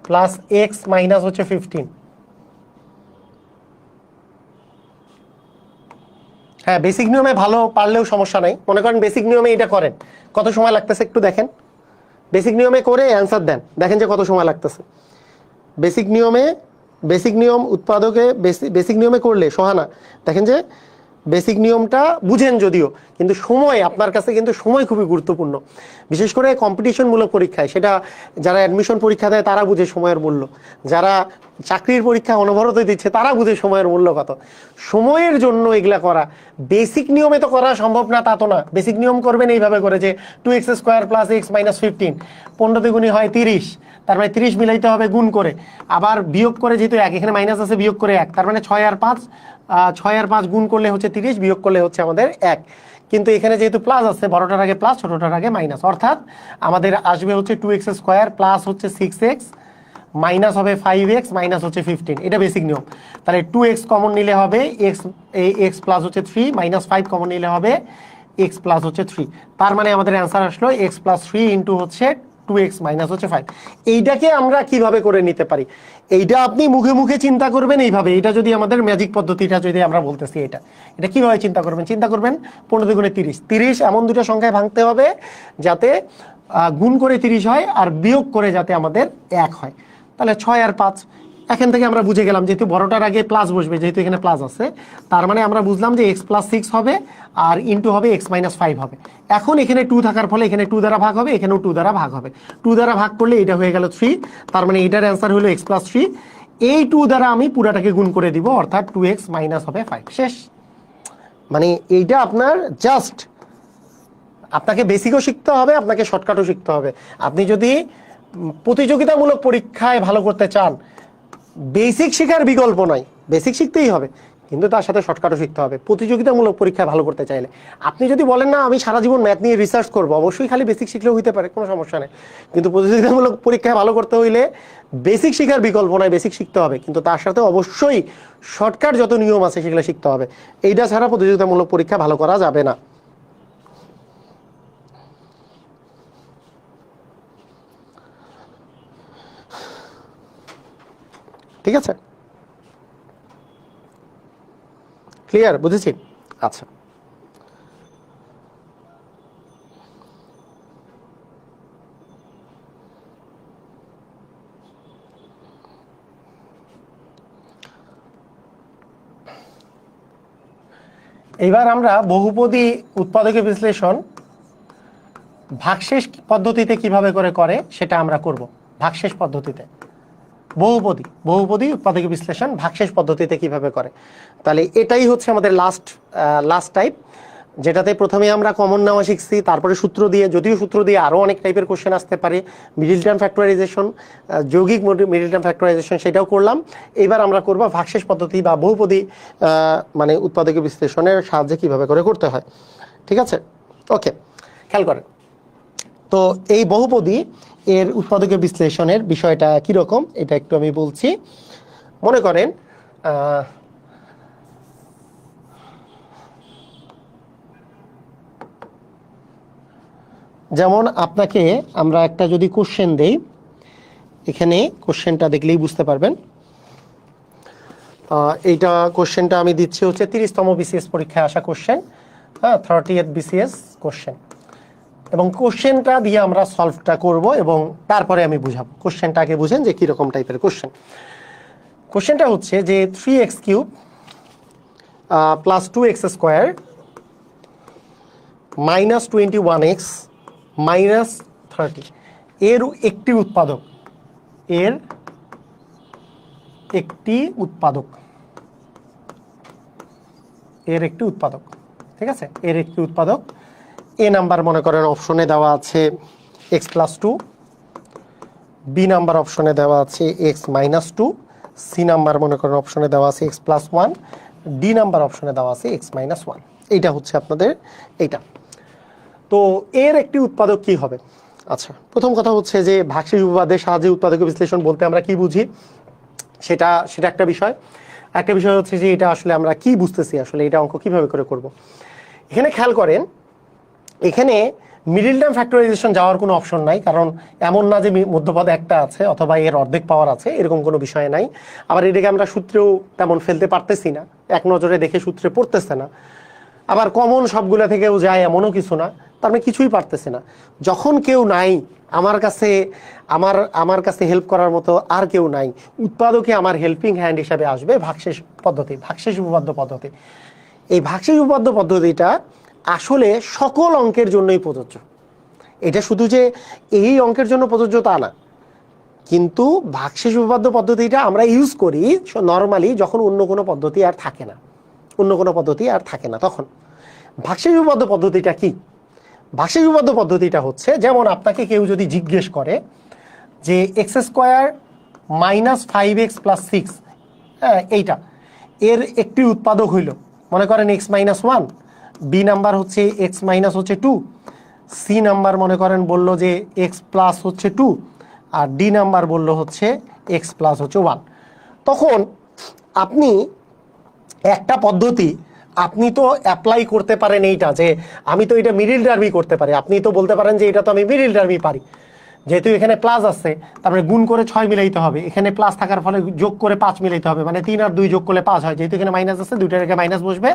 প্লাস x মাইনাস হচ্ছে 15। হ্যাঁ, বেসিক নিয়মে ভালো পারলেও সমস্যা নাই। মনে করেন বেসিক নিয়মে এটা করেন, কত সময় লাগতেছে একটু দেখেন। বেসিক নিয়মে করে অ্যান্সার দেন, দেখেন যে কত সময় লাগতেছে। বেসিক নিয়ম উৎপাদকে বেসিক নিয়মে করলে সোহানা দেখেন যে বেসিক নিয়মটা বুঝেন যদিও, কিন্তু সময় আপনার কাছে কিন্তু সময় খুবই গুরুত্বপূর্ণ। বিশেষ করে কম্পিটিশনমূলক পরীক্ষায়, সেটা যারা অ্যাডমিশন পরীক্ষা দেয় তারা বুঝে সময়ের মূল্য, যারা চাকরির পরীক্ষা অনবরত দিচ্ছে তারা বুঝে সময়ের মূল্য কত। সময়ের জন্য এগুলা করা, বেসিক নিয়মে তো করা সম্ভব না তা তো না। বেসিক নিয়ম করবেন এইভাবে করে যে 2x² প্লাস x মাইনাস 15, 15 দ্বিগুণী হয় 30, তার মানে 30 মিলাইতে হবে গুণ করে, আবার বিয়োগ করে, যেহেতু এক এখানে মাইনাস আছে বিয়োগ করে 1, তার মানে 6 আর 5 গুণ করলে হচ্ছে 30, বিয়োগ করলে হচ্ছে আমাদের 1। কিন্তু এখানে যেহেতু প্লাস আছে, বড়টার আগে প্লাস ছোটটার আগে মাইনাস, অর্থাৎ আমাদের আসবে হচ্ছে 2x² প্লাস হচ্ছে 6x মাইনাস হবে 5x মাইনাস হচ্ছে 15। এটা বেসিক নিয়ম। তাহলে 2x কমন নিলে হবে x প্লাস হচ্ছে 3, মাইনাস 5 কমন নিলে হবে x প্লাস হচ্ছে 3। তার মানে আমাদের অ্যান্সার আসলো x প্লাস 3 ইন্টু হচ্ছে 2x মাইনাস হচ্ছে 5। এইটাকে আমরা কিভাবে করে নিতে পারি, এইটা আপনি মুখে মুখে চিন্তা করবেন এইভাবে। এটা যদি আমাদের ম্যাজিক পদ্ধতিটা যদি আমরা বলতেছি, এটা কিভাবে চিন্তা করবেন, 15 দ্বিগুণে 30, 30 এমন দুটো সংখ্যায় ভাঙতে হবে যাতে গুণ করে 30 হয় আর বিয়োগ করে যাতে আমাদের 1 হয়। তাহলে 6 আর 5, এখান থেকে আমরা বুঝে গেলাম যেহেতু বড়টার আগে প্লাস বসবে, যেহেতু এখানে প্লাস আছে, তার মানে আমরা বুঝলাম যে x প্লাস 6 হবে আর ইন্টু হবে x মাইনাস 5 হবে। এখন এখানে 2 থাকার ফলে এখানে 2 দ্বারা ভাগ হবে, এখানেও 2 দ্বারা ভাগ হবে। 2 দ্বারা ভাগ করলে এটা হয়ে গেল 3, তার মানে এটার অ্যান্সার হলো x প্লাস 3। এই 2 দ্বারা আমি পুরাটাকে গুণ করে দিব, অর্থাৎ 2x মাইনাস হবে 5, শেষ। মানে এইটা আপনার জাস্ট, আপনাকে বেসিকও শিখতে হবে, আপনাকে শর্টকাটও শিখতে হবে। আপনি যদি প্রতিযোগিতামূলক পরীক্ষায় ভালো করতে চান, বেসিক শেখার বিকল্প নাই, বেসিক শিখতেই হবে, কিন্তু তার সাথে শর্টকাটও শিখতে হবে প্রতিযোগিতামূলক পরীক্ষায় ভালো করতে চাইলে। আপনি যদি বলেন না আমি সারা জীবন ম্যাথ নিয়ে রিসার্চ করবো, অবশ্যই খালি বেসিক শিখলেও হইতে পারে, কোনো সমস্যা নেই। কিন্তু প্রতিযোগিতামূলক পরীক্ষায় ভালো করতে হইলে বেসিক শেখার বিকল্প নাই, বেসিক শিখতে হবে, কিন্তু তার সাথে অবশ্যই শর্টকাট যত নিয়ম আছে সেগুলো শিখতে হবে। এইটা ছাড়া প্রতিযোগিতামূলক পরীক্ষা ভালো করা যাবে না। ঠিক আছে, ক্লিয়ার, বুঝেছি? আচ্ছা, এইবার আমরা বহুপদী উৎপাদকে বিশ্লেষণ ভাগশেষ পদ্ধতিতে কিভাবে করে সেটা আমরা করব। ভাগশেষ পদ্ধতিতে বহুপদী উৎপাদকে বিশ্লেষণ ভাগশেষ পদ্ধতিতে কিভাবে করে, তাহলে এটাই হচ্ছে আমাদের লাস্ট টাইপ, যেটাতে প্রথমে আমরা কমন নেওয়া শিখছি, তারপরে সূত্র দিয়ে, যদিও সূত্র দিয়ে আরও অনেক টাইপের কোশ্চেন আসতে পারে, মিডল টার্ম ফ্যাক্টরাইজেশন, যৌগিক মিডল টার্ম ফ্যাক্টরাইজেশন, সেটাও করলাম। এবার আমরা করব ভাগশেষ পদ্ধতি বা বহুপদী মানে উৎপাদকে বিশ্লেষণের সাহায্যে কিভাবে করতে হয়। ঠিক আছে, ওকে, খেয়াল করেন। তো এই বহুপদী এর উৎপাদকে বিশ্লেষণের বিষয়টা কীরকম এটা একটু আমি বলছি। মনে করেন যেমন আপনাকে আমরা একটা যদি কোশ্চেন দেই, এখানে কোশ্চেনটা দেখলেই বুঝতে পারবেন। এইটা কোশ্চেনটা আমি দিচ্ছি হচ্ছে 30তম বিসিএস পরীক্ষায় আসা কোশ্চেন, হ্যাঁ, 30th বিসিএস কোশ্চেন, এবং কোশ্চেনটা দিয়ে আমরা সলভটা করব এবং তারপরে আমি বুঝাবো। কোশ্চেনটা আগে বুঝেন যে কীরকম টাইপের কোশ্চেন। কোশ্চেনটা হচ্ছে যে 3x³ plus 2x² minus 21x minus 30 এর একটি উৎপাদক, ঠিক আছে, এর একটি উৎপাদক। এ নাম্বার মনে করেন অপশনে দেওয়া আছে x প্লাস 2, বি নাম্বার অপশনে দেওয়া আছে x মাইনাস 2, সি নাম্বার মনে করেন অপশনে দেওয়া আছে x প্লাস 1, ডি নাম্বার অপশনে দেওয়া আছে x মাইনাস 1। এইটা হচ্ছে আপনাদের এইটা। তো এর একটি উৎপাদক কি হবে? আচ্ছা, প্রথম কথা হচ্ছে যে ভাগশেষ উপপাদ্যের সাহায্যে উৎপাদক বিশ্লেষণ বলতে আমরা কি বুঝি সেটা একটা বিষয়। একটা বিষয় হচ্ছে যে এটা আসলে আমরা কি বুঝতেছি, আসলে এটা অঙ্ক কিভাবে করব। এখানে খেয়াল করেন, এখানে মিডিল টার্ম ফ্যাক্টরাইজেশন যাওয়ার কোনো অপশন নাই, কারণ এমন না যে মধ্যপদ একটা আছে অথবা এর অর্ধেক পাওয়ার আছে, এরকম কোনো বিষয় নাই। আবার এটাকে আমরা সূত্রেও তেমন ফেলতে পারতেছি না, এক নজরে দেখে সূত্রে পড়তেছে না। আবার কমন সবগুলো থেকেও যায় এমনও কিছু না, তার মানে কিছুই পারতেছে না। যখন কেউ নাই আমার কাছে হেল্প করার মতো আর কেউ নাই, উৎপাদকে আমার হেল্পিং হ্যান্ড হিসাবে আসবে ভাগশেষ পদ্ধতি, ভাগশেষ উপপাদ্য পদ্ধতি। এই ভাগশেষ উপপাদ্য পদ্ধতিটা আসলে সকল অঙ্কের জন্যই প্রযোজ্য। এটা শুধু যে এই অঙ্কের জন্য প্রযোজ্য তা না, কিন্তু ভাগশেষ উপপাদ্য পদ্ধতিটা আমরা ইউজ করি নর্মালি যখন অন্য কোনো পদ্ধতি আর থাকে না, তখন। ভাগশেষ উপপাদ্য পদ্ধতিটা কি? ভাগশেষ উপপাদ্য পদ্ধতিটা হচ্ছে, যেমন আপনাকে কেউ যদি জিজ্ঞেস করে যে x² - 5x + 6, হ্যাঁ এইটা এর একটি উৎপাদক হইল, মনে করেন x - 1, বি নাম্বার হচ্ছে x - 2, সি নাম্বার মনে করেন বলল যে x + 2, আর ডি নাম্বার বলল হচ্ছে x + 1। তখন আপনি একটা পদ্ধতি আপনি তো অ্যাপ্লাই করতে পারেন এইটা, যে আমি তো এটা মিডিল টার্মই করতে পারি। আপনি তো বলতে পারেন যে এটা তো আমি মিডিল টার্মই পারি, যেহেতু এখানে প্লাস আছে, তারপরে গুণ করে 6 মিলাইতে হবে, এখানে প্লাস থাকার ফলে যোগ করে 5 মিলাইতে হবে, মানে 3 আর 2 যোগ করলে 5 হয়, যেহেতু এখানে মাইনাস আছে দুইটার রেখে মাইনাস বসবে,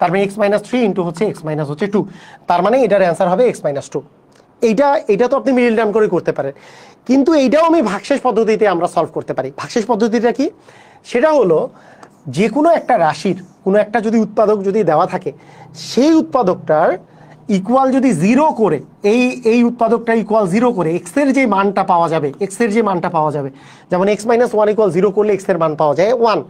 তারপরে x - 3 ইন্টু হচ্ছে x - 2, তার মানে এটার অ্যান্সার হবে x - 2। এইটা তো আপনি মিডিল টার্ম করে করতে পারেন, কিন্তু এইটাও আমি ভাগশেষ পদ্ধতিতে আমরা সলভ করতে পারি। ভাগশেষ পদ্ধতিটা কি? সেটা হলো যে কোনো একটা রাশির কোনো একটা যদি উৎপাদক যদি দেওয়া থাকে, সেই উৎপাদকটার ইকুয়াল যদি 0 করে, এই উৎপাদকটা ইকুয়াল 0 করে x এর যে মানটা পাওয়া যাবে, যেমন x - 1 = 0 করলে x এর মান পাওয়া যায় 1,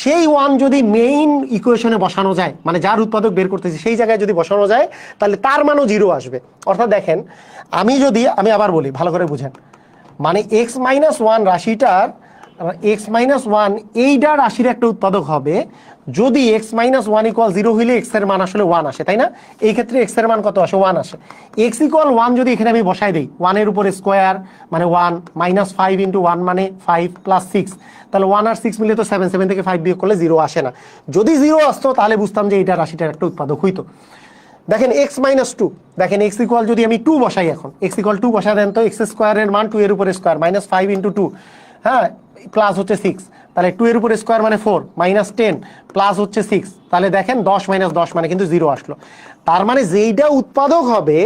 সেই 1 যদি মেইন ইকুয়েশনে বসানো যায়, মানে যার উৎপাদক বের করতেছি সেই জায়গায় যদি বসানো যায়, তাহলে তার মানও 0 আসবে। অর্থাৎ দেখেন, আমি আবার বলি ভালো করে বুঝেন, মানে x - 1 রাশিটার x - 1 এইটা রাশির একটা উৎপাদক হবে যদি x - 1 = 0 হইলে x এর মান আসলে 1 আসে, তাই না? এই ক্ষেত্রে x এর মান কত আসে? 1 আসে। x = 1 যদি এখানে আমি বসাই দেই, 1 এর উপর স্কয়ার মানে 1, -5 × 1 মানে 5 + 6, তাহলে 1 আর 6 মিলে তো 7, 7 থেকে 5 বিয়োগ করলে 0 আসে না। যদি 0 আসতো তাহলে বুঝতাম যে এইটা রাশিটার একটা উৎপাদক হইতো। দেখেন x - 2, দেখেন x = যদি আমি 2 বসাই, এখন x = 2 বসা দেন তো, x² এর মান 2 এর উপর স্কয়ার -5 × 2, হ্যাঁ, প্লাস হচ্ছে 6, তাহলে 2 এর উপর স্কয়ার মানে 4, -10 প্লাস হচ্ছে 6, তাহলে দেখেন 10 - 10 মানে কিন্তু 0 আসলো। তার মানে যেইটা উৎপাদক হবে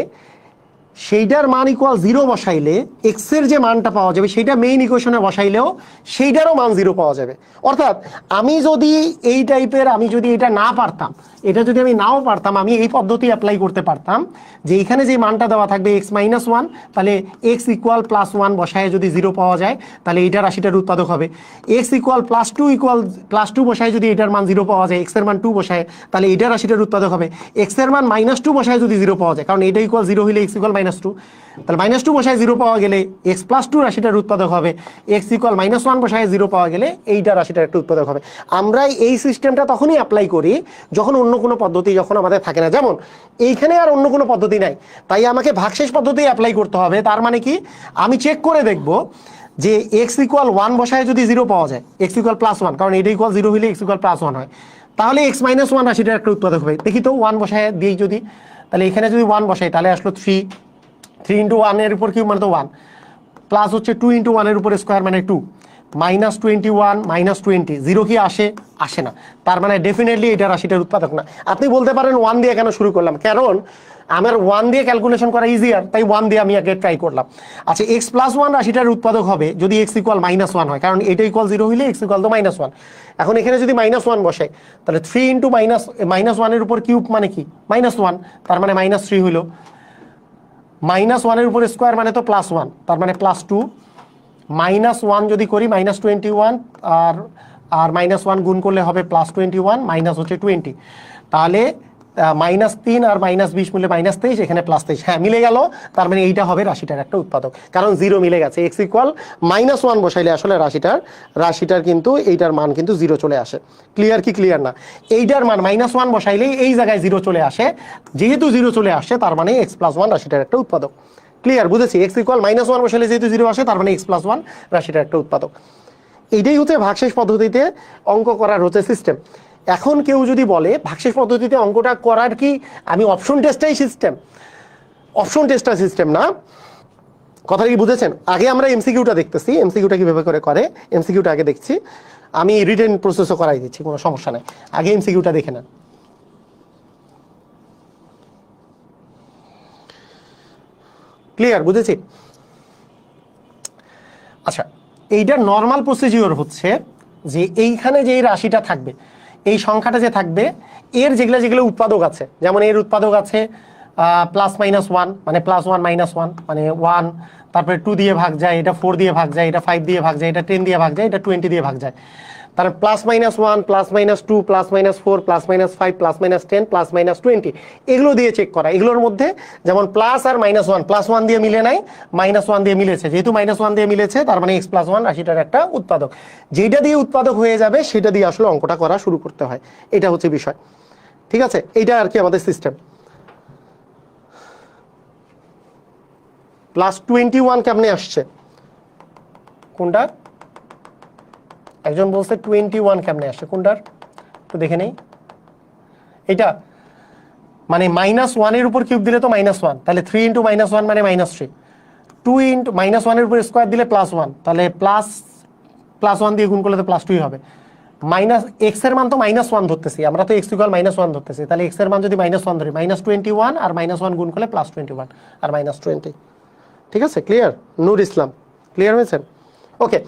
সেইটার মান ইকুয়াল 0 বসাইলে x এর যে মানটা পাওয়া যাবে সেইটা মেইন ইকুয়েশনে বসাইলেও সেইটারও মান 0 পাওয়া যাবে। অর্থাৎ আমি যদি এই টাইপের, আমি যদি এটা না পারতাম, এটা যদি আমি নাও পারতাম, আমি এই পদ্ধতি অ্যাপ্লাই করতে পারতাম যে এখানে যে মানটা দেওয়া থাকবে x - 1, তাহলে x = +1 বসায় যদি 0 পাওয়া যায় তাহলে এইটা রাশিটার উৎপাদক হবে। x = +2 বসায় যদি এটার মান 0 পাওয়া যায়, x এর মান 2 বসায়, তাহলে এইটা রাশিটার উৎপাদক হবে। x এর মান -2 বসায় যদি 0 পাওয়া যায়, কারণ এটা = 0 হইলে x = -2, তাহলে -2 বসায় 0 পাওয়া গেলে x + 2 রাশিটার উৎপাদক হবে। x = -1 বসায় 0 পাওয়া গেলে এইটা রাশিটার একটা উৎপাদক হবে। আমরা এই সিস্টেমটা তখনই অ্যাপ্লাই করি যখন অন্য কোনো পদ্ধতি যখন আমাদের থাকে না। যেমন এইখানে আর অন্য কোনো পদ্ধতি নাই, তাই আমাকে ভাগশেষ পদ্ধতি অ্যাপ্লাই করতে হবে। তার মানে কি, আমি চেক করে দেখব যে x = 1 বসায় যদি 0 পাওয়া যায়, x = +1, কারণ এটা = 0 হইলে x = +1 হয়, তাহলে x - 1 রাশিটার একটা উৎপাদক হবে। দেখি তো 1 বসায় দিই যদি, তাহলে এখানে যদি 1 বসাই তাহলে আসলো 3 × 1 এর উপর কিউব মানে তো 1, প্লাস হচ্ছে 2 × 1 এর উপর স্কয়ার মানে 2, -21 - 20, 0 কি আসে না। তার মানে ডেফিনেটলি এটা রাশিটার উৎপাদক না। আপনি বলতে পারেন 1 দিয়ে কেন শুরু করলাম, কারণ আমার 1 দিয়ে ক্যালকুলেশন করা ইজিয়ার, তাই 1 দিয়ে আমি আগে ট্রাই করলাম। আচ্ছা, x + 1 রাশিটার উৎপাদক হবে যদি x = -1 হয়, কারণ এটা = 0 হইলে x = -1। এখন এখানে যদি -1 বসে, তাহলে 3 × -1 এর উপর কিউব মানে কি -1, তার মানে -3 হইলো, -1 এর উপর স্কয়ার মানে তো +1, তার মানে +2, -1 যদি করি -21, আর -1 গুণ করলে হবে +21 মাইনাস হচ্ছে 20, তাহলে -3 আর -20 মিলে -23, এখানে +23, হ্যাঁ মিলে গেল। তার মানে এইটা হবে রাশিটার একটা উৎপাদক, কারণ 0 মিলে গেছে। x = -1 বসাইলে আসলে রাশিটার কিন্তু এইটার মান কিন্তু 0 চলে আসে। ক্লিয়ার কি ক্লিয়ার না? এইটার মান -1 বসাইলেই এই জায়গায় 0 চলে আসে, যেহেতু 0 চলে আসে তার মানে x + 1 রাশিটার একটা উৎপাদক। ক্লিয়ার, বুঝেছি? x = -1 বসাইলে যেহেতু 0 আসে তার মানে x + 1 রাশিটার একটা উৎপাদক। এইটাই হচ্ছে ভাগশেষ পদ্ধতিতে অঙ্ক করার হচ্ছে সিস্টেম। এখন কেউ যদি বলে ভাগশেষ পদ্ধতিতে অঙ্কটা করার কি আমি অপশন টেস্টটাই সিস্টেম, অপশন টেস্টার সিস্টেম না, কথা কি বুঝেছেন? আগে আমরা এমসিকিউটা দেখতেছি, এমসিকিউটা কিভাবে করে এমসিকিউটা আগে দেখছি, আমি রিটেন প্রসেসও করাই দিচ্ছি, কোনো সমস্যা নাই, আগে এমসিকিউটা দেখে নেন। ক্লিয়ার, বুঝেছি? আচ্ছা, এইটার নর্মাল প্রসিজিওর হচ্ছে যে এইখানে যে এই রাশিটা থাকবে, এই সংখ্যাটা যে থাকবে, এর যেগুলো যেগুলো উৎপাদক আছে, যেমন এর উৎপাদক আছে +-1, মানে +1 - 1 মানে 1, তারপরে 2 দিয়ে ভাগ যায়, এটা 4 দিয়ে ভাগ যায়, এটা 5 দিয়ে ভাগ যায়, এটা 10 দিয়ে ভাগ যায়, এটা 20 দিয়ে ভাগ যায়। তার +-1 +-2 +-4 +-5 +-10 +-20 এগুলো দিয়ে চেক করা। এগুলোর মধ্যে যেমন প্লাস আর -1, +1 দিয়ে মিলে নাই, -1 দিয়ে মিলেছে, যেহেতু -1 দিয়ে মিলেছে তার মানে x+1 রাশিটার একটা উৎপাদক। যেটা দিয়ে উৎপাদক হয়ে যাবে সেটা দিয়ে আসলে অঙ্কটা করা শুরু করতে হয়, এটা হচ্ছে বিষয়। ঠিক আছে, এইটা আর কি আমাদের সিস্টেম। +21 কেমনে আসছে? কোনটা? একজন বলছে 21 কেমনে আসছে, কোনটার একটু দেখে নেই। এটা মানে -1 এর উপর কিউব দিলে তো -1, তাহলে 3 × -1 মানে -3, 2 × -1 এর উপর স্কোয়ার দিলে +1, তাহলে +1 দিয়ে গুণ করলে তো +2 হবে। x এর মান তো -1 ধরতেছি আমরা, তো x = -1 ধরতেছি, তাহলে x এর মান যদি -1 ধরি, -21 আর -1 গুণ করলে +21 আর -20। ঠিক আছে, ক্লিয়ার? নূর ইসলাম, ক্লিয়ার হয়েছেন? ওকে,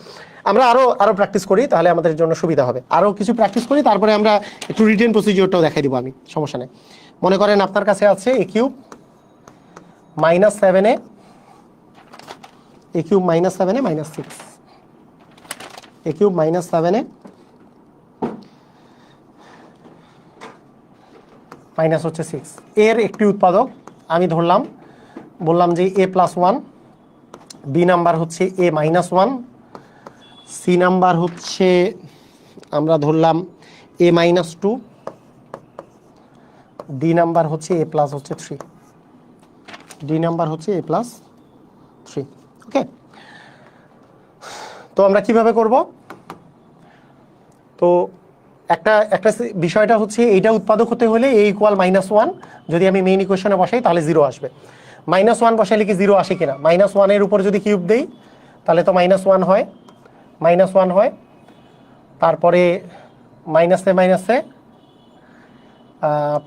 আমরা আরো প্র্যাকটিস করি, তাহলে আমাদের জন্য সুবিধা হবে। আরো কিছু প্র্যাকটিস করি, তারপরে আমরা একটু রিটেন প্রসিজিওরটাও দেখাই দিব আমি, সমস্যা নেই। মনে করেন আপনার কাছে আছে a³ -7a, a³ -7a -6, a³ -7a minus হচ্ছে 6, এর একটি উৎপাদক আমি ধরলাম, বললাম যে a+1, বি নাম্বার হচ্ছে a-1, সি নাম্বার হচ্ছে আমরা ধরলাম a-2, ডি নাম্বার হচ্ছে a+3, ডি নাম্বার হচ্ছে a+3। ওকে, তো আমরা কিভাবে করব? তো একটা বিষয়টা হচ্ছে এইটা উৎপাদক হতে হলে a = -1, যদি আমি মেইন ইকুয়েশনে বসাই তাহলে 0 আসবে। -1 বসাইলে কি 0 আসে কিনা? -1 এর উপর যদি কিউব দেই তাহলে তো -1 হয়, -1 হয়, তারপরে মাইনাসে মাইনাসে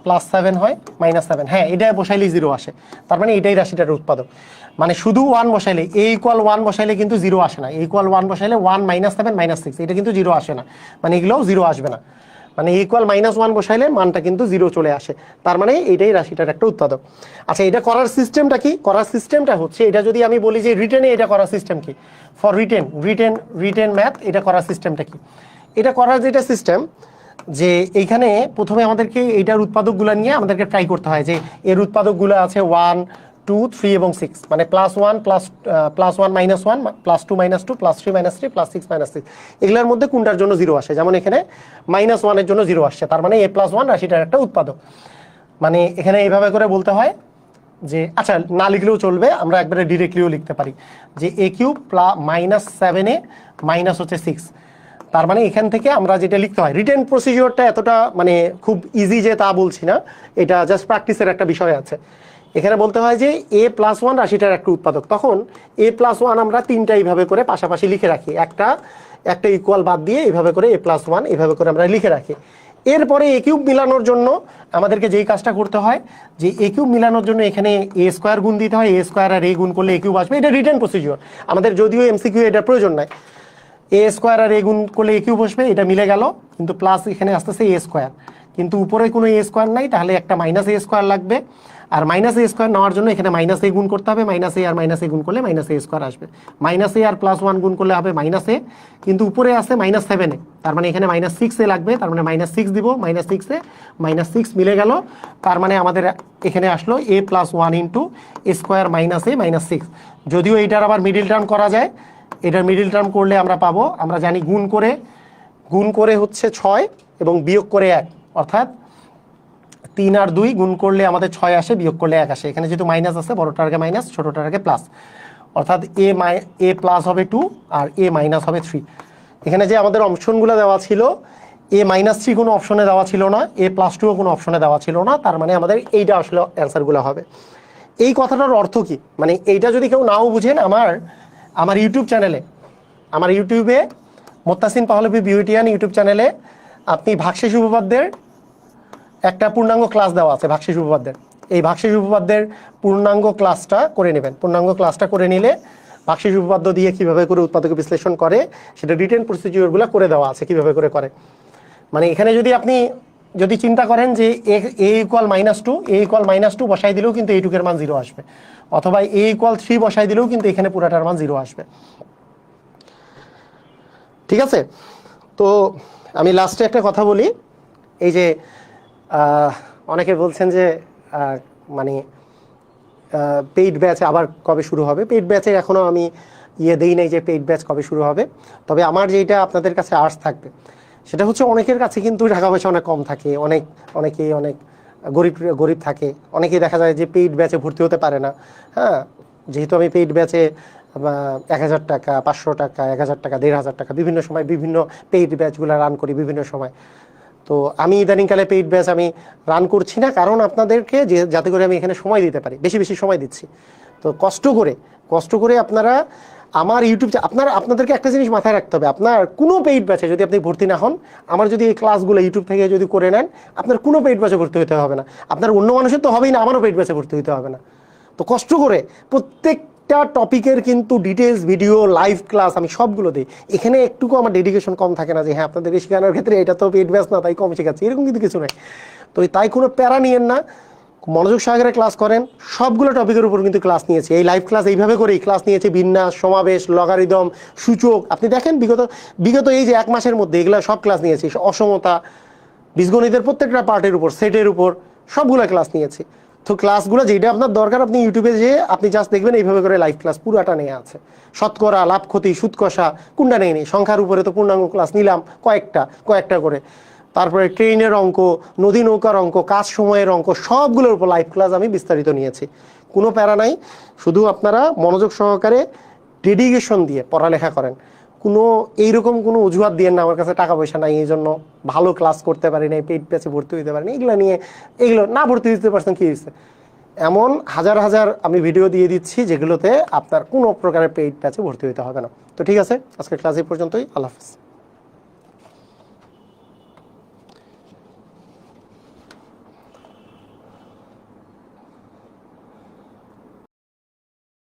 +7 হয়, -7, হ্যাঁ এটা বসাইলে 0 আসে, তার মানে এটাই রাশিটার উৎপাদক। মানে শুধু 1 বসাইলে, a = 1 বসাইলে কিন্তু 0 আসে না, a = 1 বসাইলে 1 -7 -6 এটা কিন্তু 0 আসে না, মানে এগুলোও 0 আসবে না, মানে a = -1 বসাইলে মানটা কিন্তু 0 চলে আসে, তার মানে এইটাই রাশিটার একটা উৎপাদক। আচ্ছা, এটা করার সিস্টেমটা কি? করার সিস্টেমটা হচ্ছে, এটা যদি আমি বলি যে রিটেনে এটা করার সিস্টেম কি, ফর রিটেন ম্যাথ এটা করার সিস্টেমটা কি? এটা করার যেটা সিস্টেম, যে এইখানে প্রথমে আমাদেরকে এইটার উৎপাদকগুলো নিয়ে আমাদেরকে ট্রাই করতে হয় যে এর উৎপাদকগুলো আছে 1, 2, 3 এবং 6, মানে +1 +1 -1 +2 -2 +3 -3 +6 -6, এগুলোর মধ্যে কোনটার জন্য 0 আসে? যেমন এখানে -1 এর জন্য 0 আসছে, তার মানে a+1 রাশিটার একটা উৎপাদক। মানে এখানে এইভাবে করে বলতে হয় যে, আচ্ছা না লিখলেও চলবে, আমরা একবারে ডিরেক্টলিও লিখতে পারি যে a³ -7a মাইনাস হচ্ছে 6, তার মানে এখান থেকে আমরা যেটা লিখতে হয়, রিটেন প্রসিজিওরটা এতটা মানে খুব ইজি যে তা বলছি না, এটা জাস্ট প্র্যাকটিসের একটা বিষয় আছে। এখানে বলতে হয় যে a+1 রাশিটার একটা উৎপাদক, তখন a+1 আমরা তিনটা এইভাবে করে পাশাপাশি লিখে রাখি, একটা ইকুয়াল বাদ দিয়ে এইভাবে করে a+1 এইভাবে করে আমরা লিখে রাখি। এরপরে a³ মিলানোর জন্য আমাদেরকে যেই কাজটা করতে হয়, যে a³ মিলানোর জন্য এখানে a² গুণ দিতে হয়, a² আর a গুণ করলে a³ আসবে, এটা রিটেন প্রসিজিওর আমাদের, যদিও এমসিকিউ এটার প্রয়োজন নাই। a² আর a গুণ করলে a³ বসবে, এটা মিলে গেল, কিন্তু প্লাস এখানে আসতেছে a², কিন্তু উপরে কোনো a² নাই, তাহলে একটা -a² লাগবে, আর -a² নেওয়ার জন্য এখানে -a গুণ করতে হবে, -a আর -a গুণ করলে -a² আসবে, -a আর +1 গুণ করলে হবে -a, কিন্তু উপরে আছে -7, তার মানে এখানে -6 লাগবে, তার মানে -6 দিব, -6 -6 মিলে গেল, তার মানে আমাদের এখানে আসলো a+1 × a² - -6। যদিও এইটার আবার মিডিল টার্ম করা যায়, এটার মিডিল টার্ম করলে আমরা পাবো, আমরা জানি গুণ করে হচ্ছে 6 এবং বিয়োগ করে 1, অর্থাৎ 3 আর 2 গুণ করলে আমাদের 6 আসে, বিয়োগ করলে 1 আসে। এখানে যেহেতু মাইনাস আছে, বড়টার আগে মাইনাস, ছোটটার আগে প্লাস, অর্থাৎ a+ হবে 2 আর a- হবে 3। এখানে যে আমাদের অপশনগুলো দেওয়া ছিল, a-3 কোনো অপশনে দেওয়া ছিল না, a+2ও কোনো অপশনে দেওয়া ছিল না, তার মানে আমাদের এইটা আসলে অ্যান্সারগুলো হবে। এই কথাটার অর্থ কি, মানে এইটা যদি কেউ নাও বুঝেন, আমার ইউটিউব চ্যানেলে, আমার ইউটিউবে মোত্তাসিন পাহলভী বিউটিয়ান ইউটিউব চ্যানেলে আপনি ভাগশেষ উপপাদ্যের একটা পূর্ণাঙ্গ ক্লাস দেওয়া আছে। ভাগশেষ উপপাদ্যের, এই ভাগশেষ উপপাদ্যের পূর্ণাঙ্গ ক্লাসটা করে নেবেন। পূর্ণাঙ্গ ক্লাসটা করে নিলে ভাগশেষ উপপাদ্য দিয়ে কিভাবে করে উৎপাদক বিশ্লেষণ করে সেটা রিটেন প্রসিডিওরগুলো করে দেওয়া আছে, কিভাবে করে। মানে এখানে যদি চিন্তা করেন যে a ইকুয়াল -2, a ইকুয়াল -2 বসাই দিলেও কিন্তু এইটুকের মান 0 আসবে, অথবা a ইকুয়াল 3 বসাই দিলেও কিন্তু এখানে পুরাটার মান 0 আসবে। ঠিক আছে, তো আমি লাস্টে একটা কথা বলি। এই যে অনেকে বলছেন যে মানে পেইড ব্যাচ আবার কবে শুরু হবে। পেইড ব্যাচে এখনও আমি দেই নাই যে পেইড ব্যাচ কবে শুরু হবে। তবে আমার যেটা আপনাদের কাছে আর্টস থাকবে সেটা হচ্ছে, অনেকের কাছে কিন্তু টাকা পয়সা অনেক কম থাকে, অনেকেই অনেক গরিব থাকে, অনেকেই দেখা যায় যে পেইড ব্যাচে ভর্তি হতে পারে না। হ্যাঁ, যেহেতু আমি পেইড ব্যাচে 1000 টাকা, 500 টাকা, 1000 টাকা, 1500 টাকা বিভিন্ন সময় বিভিন্ন পেইড ব্যাচগুলো রান করি বিভিন্ন সময়। তো আমি ইদানিংকালে পেইড ব্যাচ আমি রান করছি না, কারণ আপনাদেরকে যাতে করে আমি এখানে সময় দিতে পারি, বেশি বেশি সময় দিচ্ছি। তো কষ্ট করে আপনারা আমার ইউটিউব, আপনাদেরকে একটা জিনিস মাথায় রাখতে হবে, আপনার কোনো পেইড ব্যাচে যদি আপনি ভর্তি না হন, আমার যদি এই ক্লাসগুলো ইউটিউব থেকে যদি করে নেন, আপনার কোনো পেইড ব্যাচে ভর্তি হতে হবে না। আপনার অন্য মানুষের তো হবেই না, আমারও পেইড ব্যাচে ভর্তি হতে হবে না। তো কষ্ট করে প্রত্যেকটা টপিকের কিন্তু ডিটেলস ভিডিও লাইভ ক্লাস আমি সবগুলো দিই। এখানে একটুকু আমার ডেডিকেশন কম থাকে না যে হ্যাঁ আপনাদের শেখানোর ক্ষেত্রে এটা তো পেইড ব্যাচ না তাই কম শেখাচ্ছি, এরকম কিন্তু কিছু নাই। তো তাই কোনো প্যারা নিয়েন না, মনোযোগ সহকারে ক্লাস করেন। সবগুলো টপিকের উপর কিন্তু ক্লাস নিয়েছি, এই লাইভ ক্লাস এইভাবে করেই ক্লাস নিয়েছি। বিন্যাস, সমাবেশ, লগারিদম, সূচক, আপনি দেখেন বিগত এই যে 1 মাসের মধ্যে এগুলো সব ক্লাস নিয়েছি। অসমতা, বীজগণিতের প্রত্যেকটা পার্টের উপর, সেটের উপর সবগুলো ক্লাস নিয়েছি। তো ক্লাসগুলো যেটা আপনার দরকার আপনি ইউটিউবে যেয়ে আপনি জাস্ট দেখবেন এইভাবে করে লাইভ ক্লাস পুরাটা নেওয়া আছে। শতকরা, লাভ ক্ষতি, সুদ কষা কোনটা নেই, সংখ্যার উপরে তো পূর্ণাঙ্গ ক্লাস নিলাম কয়েকটা করে। তারপরে ট্রেনের অঙ্ক, নদী নৌকার অঙ্ক, কাজ সময়ের অঙ্ক, সবগুলোর উপর লাইভ ক্লাস আমি বিস্তারিত নিয়েছি। কোনো প্যারা নাই, শুধু আপনারা মনোযোগ সহকারে ডেডিকেশন দিয়ে পড়ালেখা করেন। এইরকম কোনো অজুহাত দিয়ে না আমার কাছে টাকা পয়সা নাই এই জন্য ভালো ক্লাস করতে পারি না, পেইড ব্যাচে ভর্তি হইতে পারি না, এগুলো না ভর্তি হতে পারছেন কি হয়েছে, এমন হাজার আমি ভিডিও দিয়ে দিচ্ছি যেগুলোতে আপনার কোনো প্রকারের পেইড ব্যাচে ভর্তি হইতে হবে না। তো ঠিক আছে, আজকের ক্লাস এই পর্যন্তই। আল্লাহ হাফেজ।